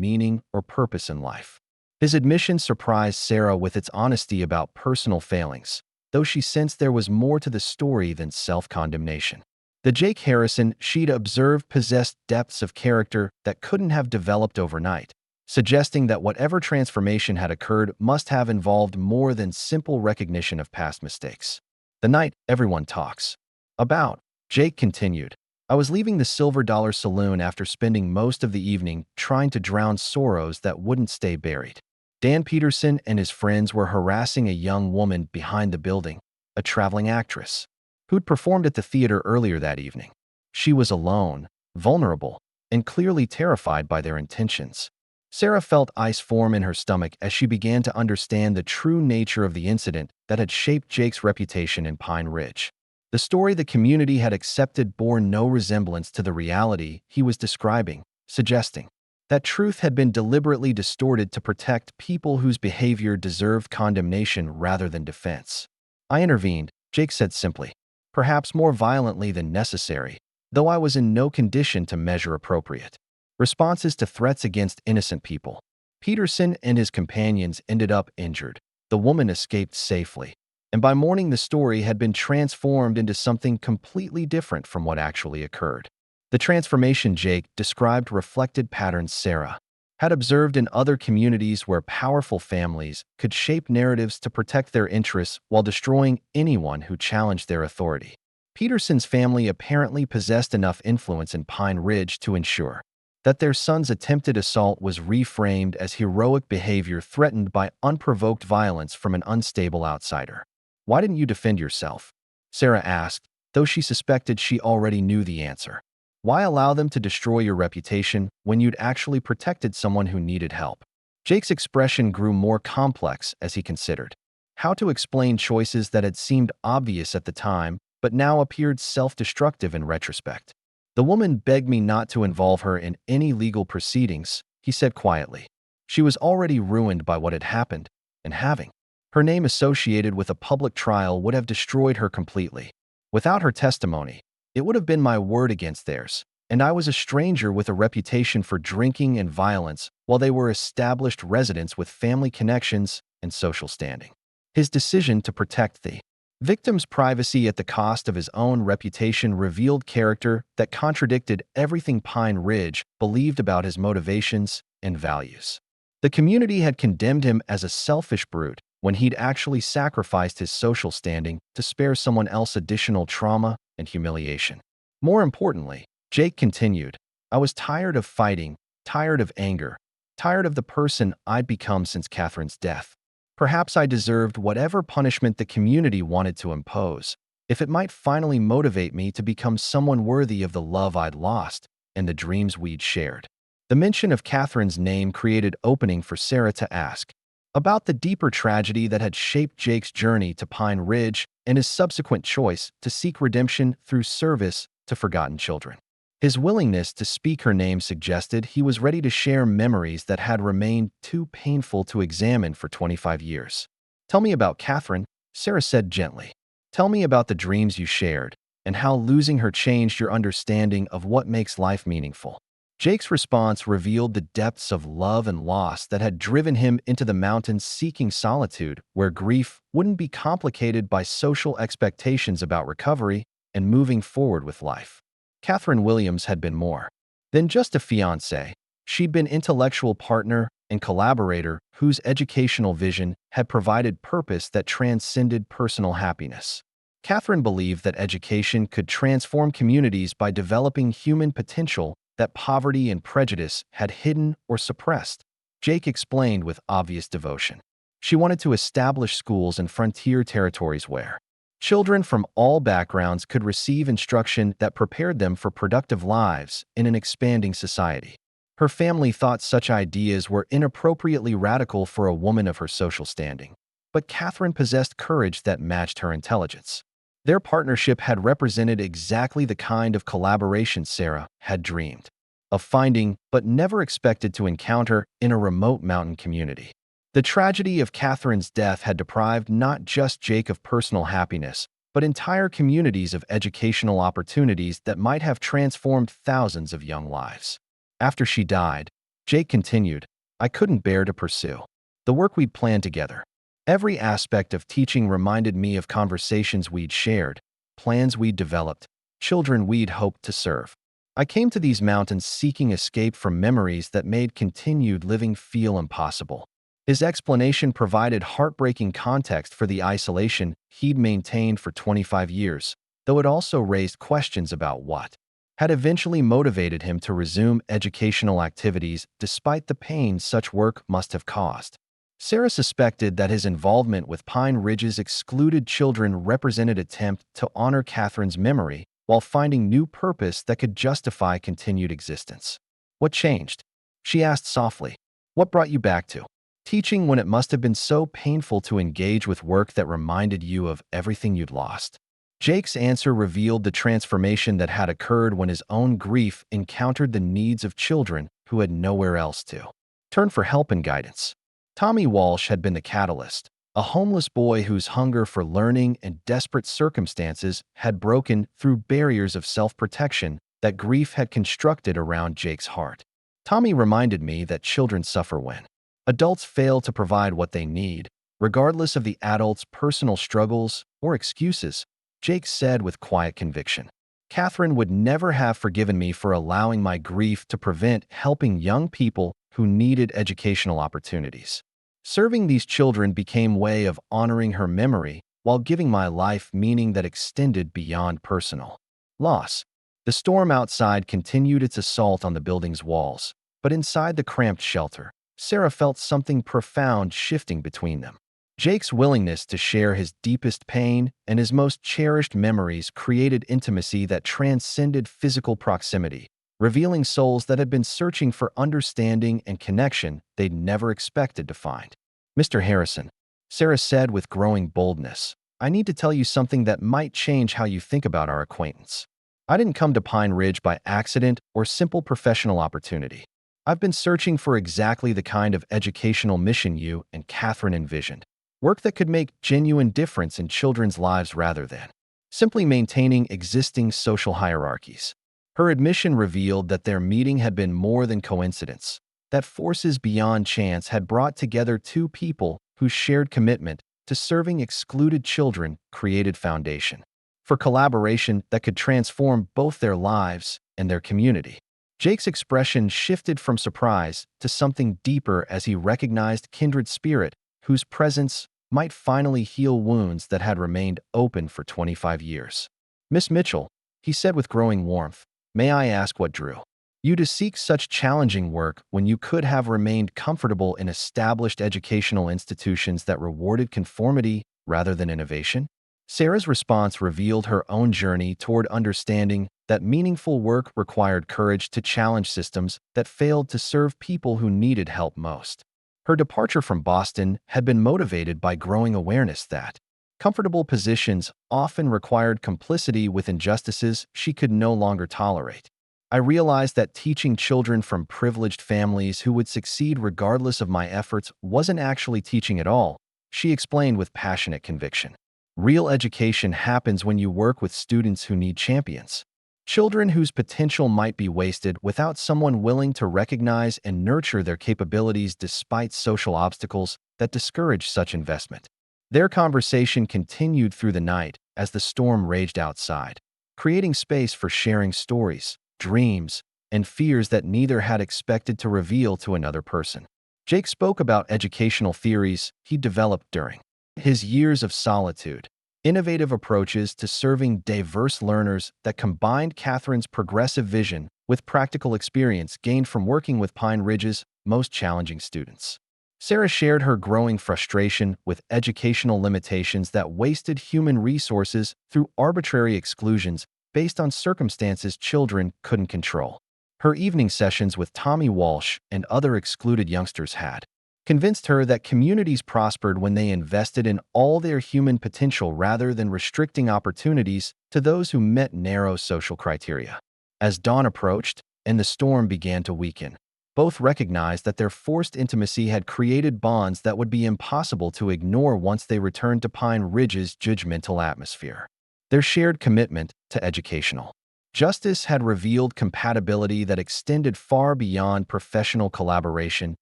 meaning or purpose in life." His admission surprised Sarah with its honesty about personal failings, though she sensed there was more to the story than self-condemnation. The Jake Harrison she'd observed possessed depths of character that couldn't have developed overnight, suggesting that whatever transformation had occurred must have involved more than simple recognition of past mistakes. "The night everyone talks about," Jake continued, "I was leaving the Silver Dollar Saloon after spending most of the evening trying to drown sorrows that wouldn't stay buried. Dan Peterson and his friends were harassing a young woman behind the building, a traveling actress, who'd performed at the theater earlier that evening. She was alone, vulnerable, and clearly terrified by their intentions." Sarah felt ice form in her stomach as she began to understand the true nature of the incident that had shaped Jake's reputation in Pine Ridge. The story the community had accepted bore no resemblance to the reality he was describing, suggesting that truth had been deliberately distorted to protect people whose behavior deserved condemnation rather than defense. "I intervened," Jake said simply, "perhaps more violently than necessary, though I was in no condition to measure appropriate responses to threats against innocent people. Peterson and his companions ended up injured. The woman escaped safely, and by morning the story had been transformed into something completely different from what actually occurred." The transformation Jake described reflected patterns Sarah had observed in other communities where powerful families could shape narratives to protect their interests while destroying anyone who challenged their authority. Peterson's family apparently possessed enough influence in Pine Ridge to ensure that their son's attempted assault was reframed as heroic behavior threatened by unprovoked violence from an unstable outsider. "Why didn't you defend yourself?" Sarah asked, though she suspected she already knew the answer. "Why allow them to destroy your reputation when you'd actually protected someone who needed help?" Jake's expression grew more complex as he considered how to explain choices that had seemed obvious at the time but now appeared self-destructive in retrospect. "The woman begged me not to involve her in any legal proceedings," he said quietly. "She was already ruined by what had happened, and having her name associated with a public trial would have destroyed her completely. Without her testimony, it would have been my word against theirs, and I was a stranger with a reputation for drinking and violence while they were established residents with family connections and social standing." His decision to protect the victim's privacy at the cost of his own reputation revealed character that contradicted everything Pine Ridge believed about his motivations and values. The community had condemned him as a selfish brute when he'd actually sacrificed his social standing to spare someone else additional trauma and humiliation. More importantly, Jake continued, "I was tired of fighting, tired of anger, tired of the person I'd become since Catherine's death. Perhaps I deserved whatever punishment the community wanted to impose, if it might finally motivate me to become someone worthy of the love I'd lost and the dreams we'd shared." The mention of Catherine's name created opening for Sarah to ask about the deeper tragedy that had shaped Jake's journey to Pine Ridge and his subsequent choice to seek redemption through service to forgotten children. His willingness to speak her name suggested he was ready to share memories that had remained too painful to examine for 25 years. "Tell me about Catherine," Sarah said gently. "Tell me about the dreams you shared and how losing her changed your understanding of what makes life meaningful." Jake's response revealed the depths of love and loss that had driven him into the mountains seeking solitude, where grief wouldn't be complicated by social expectations about recovery and moving forward with life. Catherine Williams had been more than just a fiancée. She'd been intellectual partner and collaborator whose educational vision had provided purpose that transcended personal happiness. Catherine believed that education could transform communities by developing human potential that poverty and prejudice had hidden or suppressed. Jake explained with obvious devotion. She wanted to establish schools in frontier territories where children from all backgrounds could receive instruction that prepared them for productive lives in an expanding society. Her family thought such ideas were inappropriately radical for a woman of her social standing, but Catherine possessed courage that matched her intelligence. Their partnership had represented exactly the kind of collaboration Sarah had dreamed of finding but never expected to encounter in a remote mountain community. The tragedy of Catherine's death had deprived not just Jake of personal happiness, but entire communities of educational opportunities that might have transformed thousands of young lives. After she died, Jake continued, "I couldn't bear to pursue the work we'd planned together. Every aspect of teaching reminded me of conversations we'd shared, plans we'd developed, children we'd hoped to serve. I came to these mountains seeking escape from memories that made continued living feel impossible." His explanation provided heartbreaking context for the isolation he'd maintained for 25 years, though it also raised questions about what had eventually motivated him to resume educational activities despite the pain such work must have caused. Sarah suspected that his involvement with Pine Ridge's excluded children represented an attempt to honor Catherine's memory while finding new purpose that could justify continued existence. "What changed?" she asked softly. "What brought you back to teaching when it must have been so painful to engage with work that reminded you of everything you'd lost?" Jake's answer revealed the transformation that had occurred when his own grief encountered the needs of children who had nowhere else to turn for help and guidance. Tommy Walsh had been the catalyst, a homeless boy whose hunger for learning and desperate circumstances had broken through barriers of self-protection that grief had constructed around Jake's heart. "Tommy reminded me that children suffer when adults fail to provide what they need, regardless of the adult's personal struggles or excuses," Jake said with quiet conviction. "Catherine would never have forgiven me for allowing my grief to prevent helping young people who needed educational opportunities. Serving these children became a way of honoring her memory while giving my life meaning that extended beyond personal loss." The storm outside continued its assault on the building's walls, but inside the cramped shelter, Sarah felt something profound shifting between them. Jake's willingness to share his deepest pain and his most cherished memories created intimacy that transcended physical proximity, revealing souls that had been searching for understanding and connection they'd never expected to find. "Mr. Harrison," Sarah said with growing boldness, "I need to tell you something that might change how you think about our acquaintance. I didn't come to Pine Ridge by accident or simple professional opportunity. I've been searching for exactly the kind of educational mission you and Catherine envisioned. Work that could make genuine difference in children's lives rather than simply maintaining existing social hierarchies." Her admission revealed that their meeting had been more than coincidence, that forces beyond chance had brought together two people whose shared commitment to serving excluded children created foundation for collaboration that could transform both their lives and their community. Jake's expression shifted from surprise to something deeper as he recognized kindred spirit whose presence might finally heal wounds that had remained open for 25 years. "Miss Mitchell," he said with growing warmth, "may I ask what drew you to seek such challenging work when you could have remained comfortable in established educational institutions that rewarded conformity rather than innovation?" Sarah's response revealed her own journey toward understanding that meaningful work required courage to challenge systems that failed to serve people who needed help most. Her departure from Boston had been motivated by growing awareness that comfortable positions often required complicity with injustices she could no longer tolerate. "I realized that teaching children from privileged families who would succeed regardless of my efforts wasn't actually teaching at all," she explained with passionate conviction. "Real education happens when you work with students who need champions. Children whose potential might be wasted without someone willing to recognize and nurture their capabilities despite social obstacles that discourage such investment." Their conversation continued through the night as the storm raged outside, creating space for sharing stories, dreams, and fears that neither had expected to reveal to another person. Jake spoke about educational theories he developed during his years of solitude, innovative approaches to serving diverse learners that combined Catherine's progressive vision with practical experience gained from working with Pine Ridge's most challenging students. Sarah shared her growing frustration with educational limitations that wasted human resources through arbitrary exclusions based on circumstances children couldn't control. Her evening sessions with Tommy Walsh and other excluded youngsters had convinced her that communities prospered when they invested in all their human potential rather than restricting opportunities to those who met narrow social criteria. As dawn approached and the storm began to weaken, both recognized that their forced intimacy had created bonds that would be impossible to ignore once they returned to Pine Ridge's judgmental atmosphere. Their shared commitment to educational justice had revealed compatibility that extended far beyond professional collaboration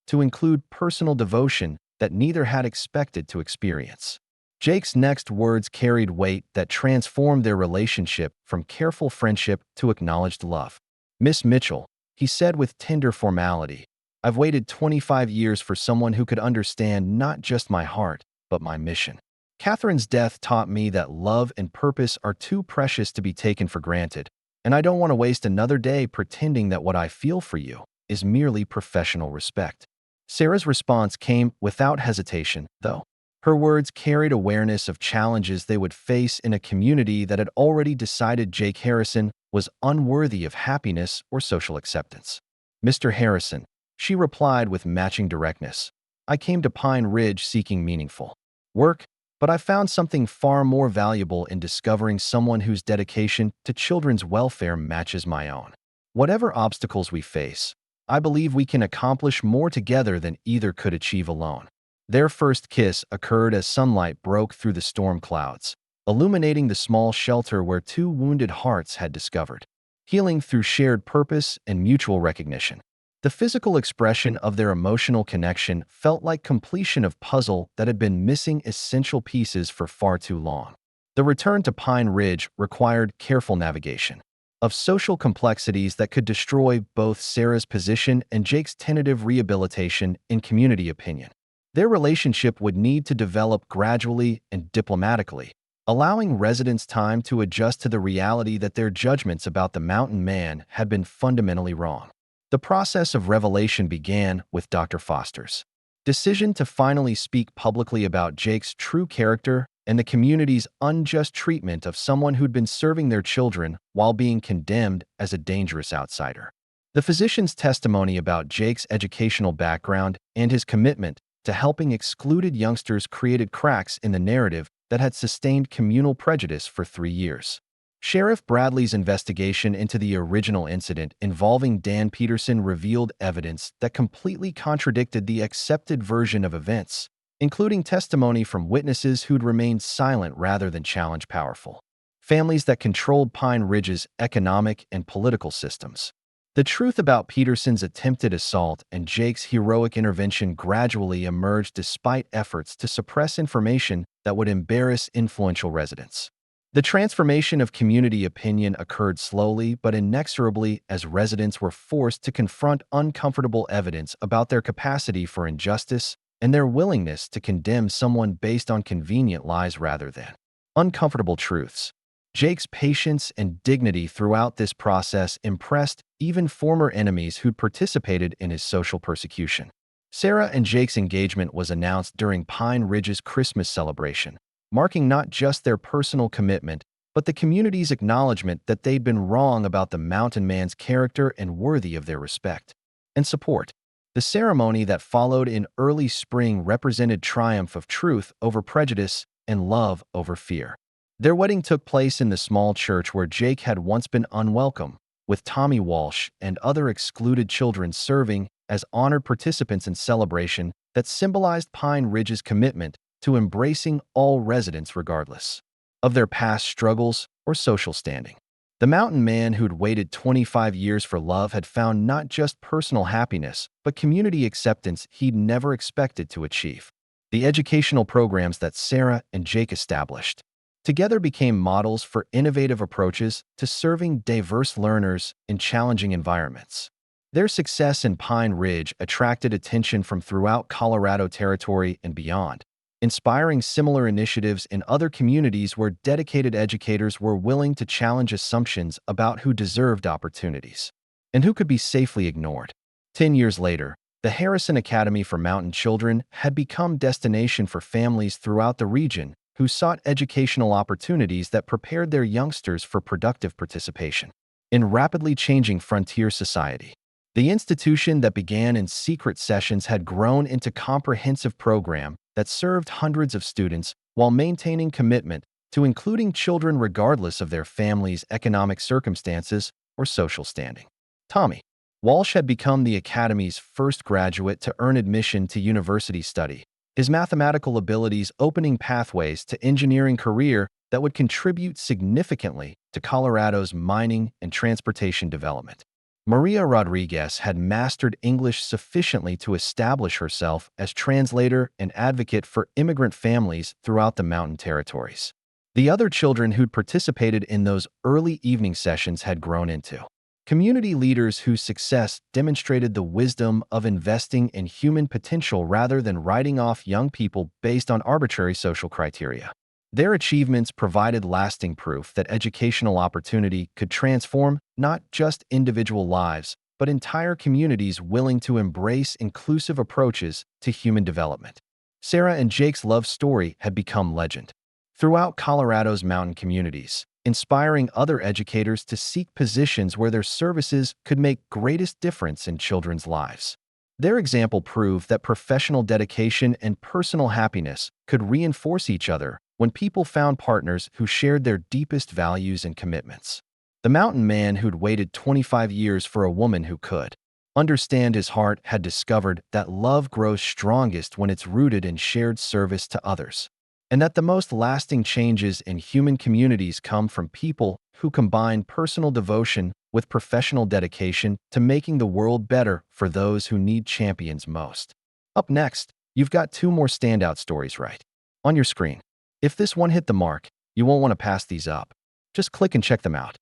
to include personal devotion that neither had expected to experience. Jake's next words carried weight that transformed their relationship from careful friendship to acknowledged love. "Miss Mitchell," he said with tender formality, "I've waited 25 years for someone who could understand not just my heart, but my mission. Catherine's death taught me that love and purpose are too precious to be taken for granted, and I don't want to waste another day pretending that what I feel for you is merely professional respect." Sarah's response came without hesitation, though. Her words carried awareness of challenges they would face in a community that had already decided Jake Harrison was unworthy of happiness or social acceptance. "Mr. Harrison," she replied with matching directness, "I came to Pine Ridge seeking meaningful work, but I found something far more valuable in discovering someone whose dedication to children's welfare matches my own. Whatever obstacles we face, I believe we can accomplish more together than either could achieve alone." Their first kiss occurred as sunlight broke through the storm clouds, illuminating the small shelter where two wounded hearts had discovered healing through shared purpose and mutual recognition. The physical expression of their emotional connection felt like completion of puzzle that had been missing essential pieces for far too long. The return to Pine Ridge required careful navigation of social complexities that could destroy both Sarah's position and Jake's tentative rehabilitation in community opinion. Their relationship would need to develop gradually and diplomatically, allowing residents time to adjust to the reality that their judgments about the mountain man had been fundamentally wrong. The process of revelation began with Dr. Foster's decision to finally speak publicly about Jake's true character and the community's unjust treatment of someone who'd been serving their children while being condemned as a dangerous outsider. The physician's testimony about Jake's educational background and his commitment to helping excluded youngsters created cracks in the narrative that had sustained communal prejudice for 3 years. Sheriff Bradley's investigation into the original incident involving Dan Peterson revealed evidence that completely contradicted the accepted version of events, including testimony from witnesses who'd remained silent rather than challenge powerful families that controlled Pine Ridge's economic and political systems. The truth about Peterson's attempted assault and Jake's heroic intervention gradually emerged despite efforts to suppress information that would embarrass influential residents. The transformation of community opinion occurred slowly but inexorably as residents were forced to confront uncomfortable evidence about their capacity for injustice and their willingness to condemn someone based on convenient lies rather than uncomfortable truths. Jake's patience and dignity throughout this process impressed even former enemies who'd participated in his social persecution. Sarah and Jake's engagement was announced during Pine Ridge's Christmas celebration, marking not just their personal commitment, but the community's acknowledgement that they'd been wrong about the mountain man's character and worthy of their respect and support. The ceremony that followed in early spring represented triumph of truth over prejudice and love over fear. Their wedding took place in the small church where Jake had once been unwelcome, with Tommy Walsh and other excluded children serving as honored participants in celebration that symbolized Pine Ridge's commitment to embracing all residents regardless of their past struggles or social standing. The mountain man who'd waited 25 years for love had found not just personal happiness, but community acceptance he'd never expected to achieve. The educational programs that Sarah and Jake established together became models for innovative approaches to serving diverse learners in challenging environments. Their success in Pine Ridge attracted attention from throughout Colorado Territory and beyond, inspiring similar initiatives in other communities where dedicated educators were willing to challenge assumptions about who deserved opportunities and who could be safely ignored. 10 years later, the Harrison Academy for Mountain Children had become a destination for families throughout the region who sought educational opportunities that prepared their youngsters for productive participation in rapidly changing frontier society. The institution that began in secret sessions had grown into a comprehensive program that served hundreds of students while maintaining commitment to including children regardless of their family's economic circumstances or social standing. Tommy Walsh had become the Academy's first graduate to earn admission to university study, his mathematical abilities opening pathways to engineering career that would contribute significantly to Colorado's mining and transportation development. Maria Rodriguez had mastered English sufficiently to establish herself as translator and advocate for immigrant families throughout the mountain territories. The other children who'd participated in those early evening sessions had grown into community leaders whose success demonstrated the wisdom of investing in human potential rather than writing off young people based on arbitrary social criteria. Their achievements provided lasting proof that educational opportunity could transform not just individual lives, but entire communities willing to embrace inclusive approaches to human development. Sarah and Jake's love story had become legend throughout Colorado's mountain communities, inspiring other educators to seek positions where their services could make greatest difference in children's lives. Their example proved that professional dedication and personal happiness could reinforce each other when people found partners who shared their deepest values and commitments. The mountain man who'd waited 25 years for a woman who could understand his heart had discovered that love grows strongest when it's rooted in shared service to others, and that the most lasting changes in human communities come from people who combine personal devotion with professional dedication to making the world better for those who need champions most. Up next, you've got 2 more standout stories right on your screen. If this one hit the mark, you won't want to pass these up. Just click and check them out.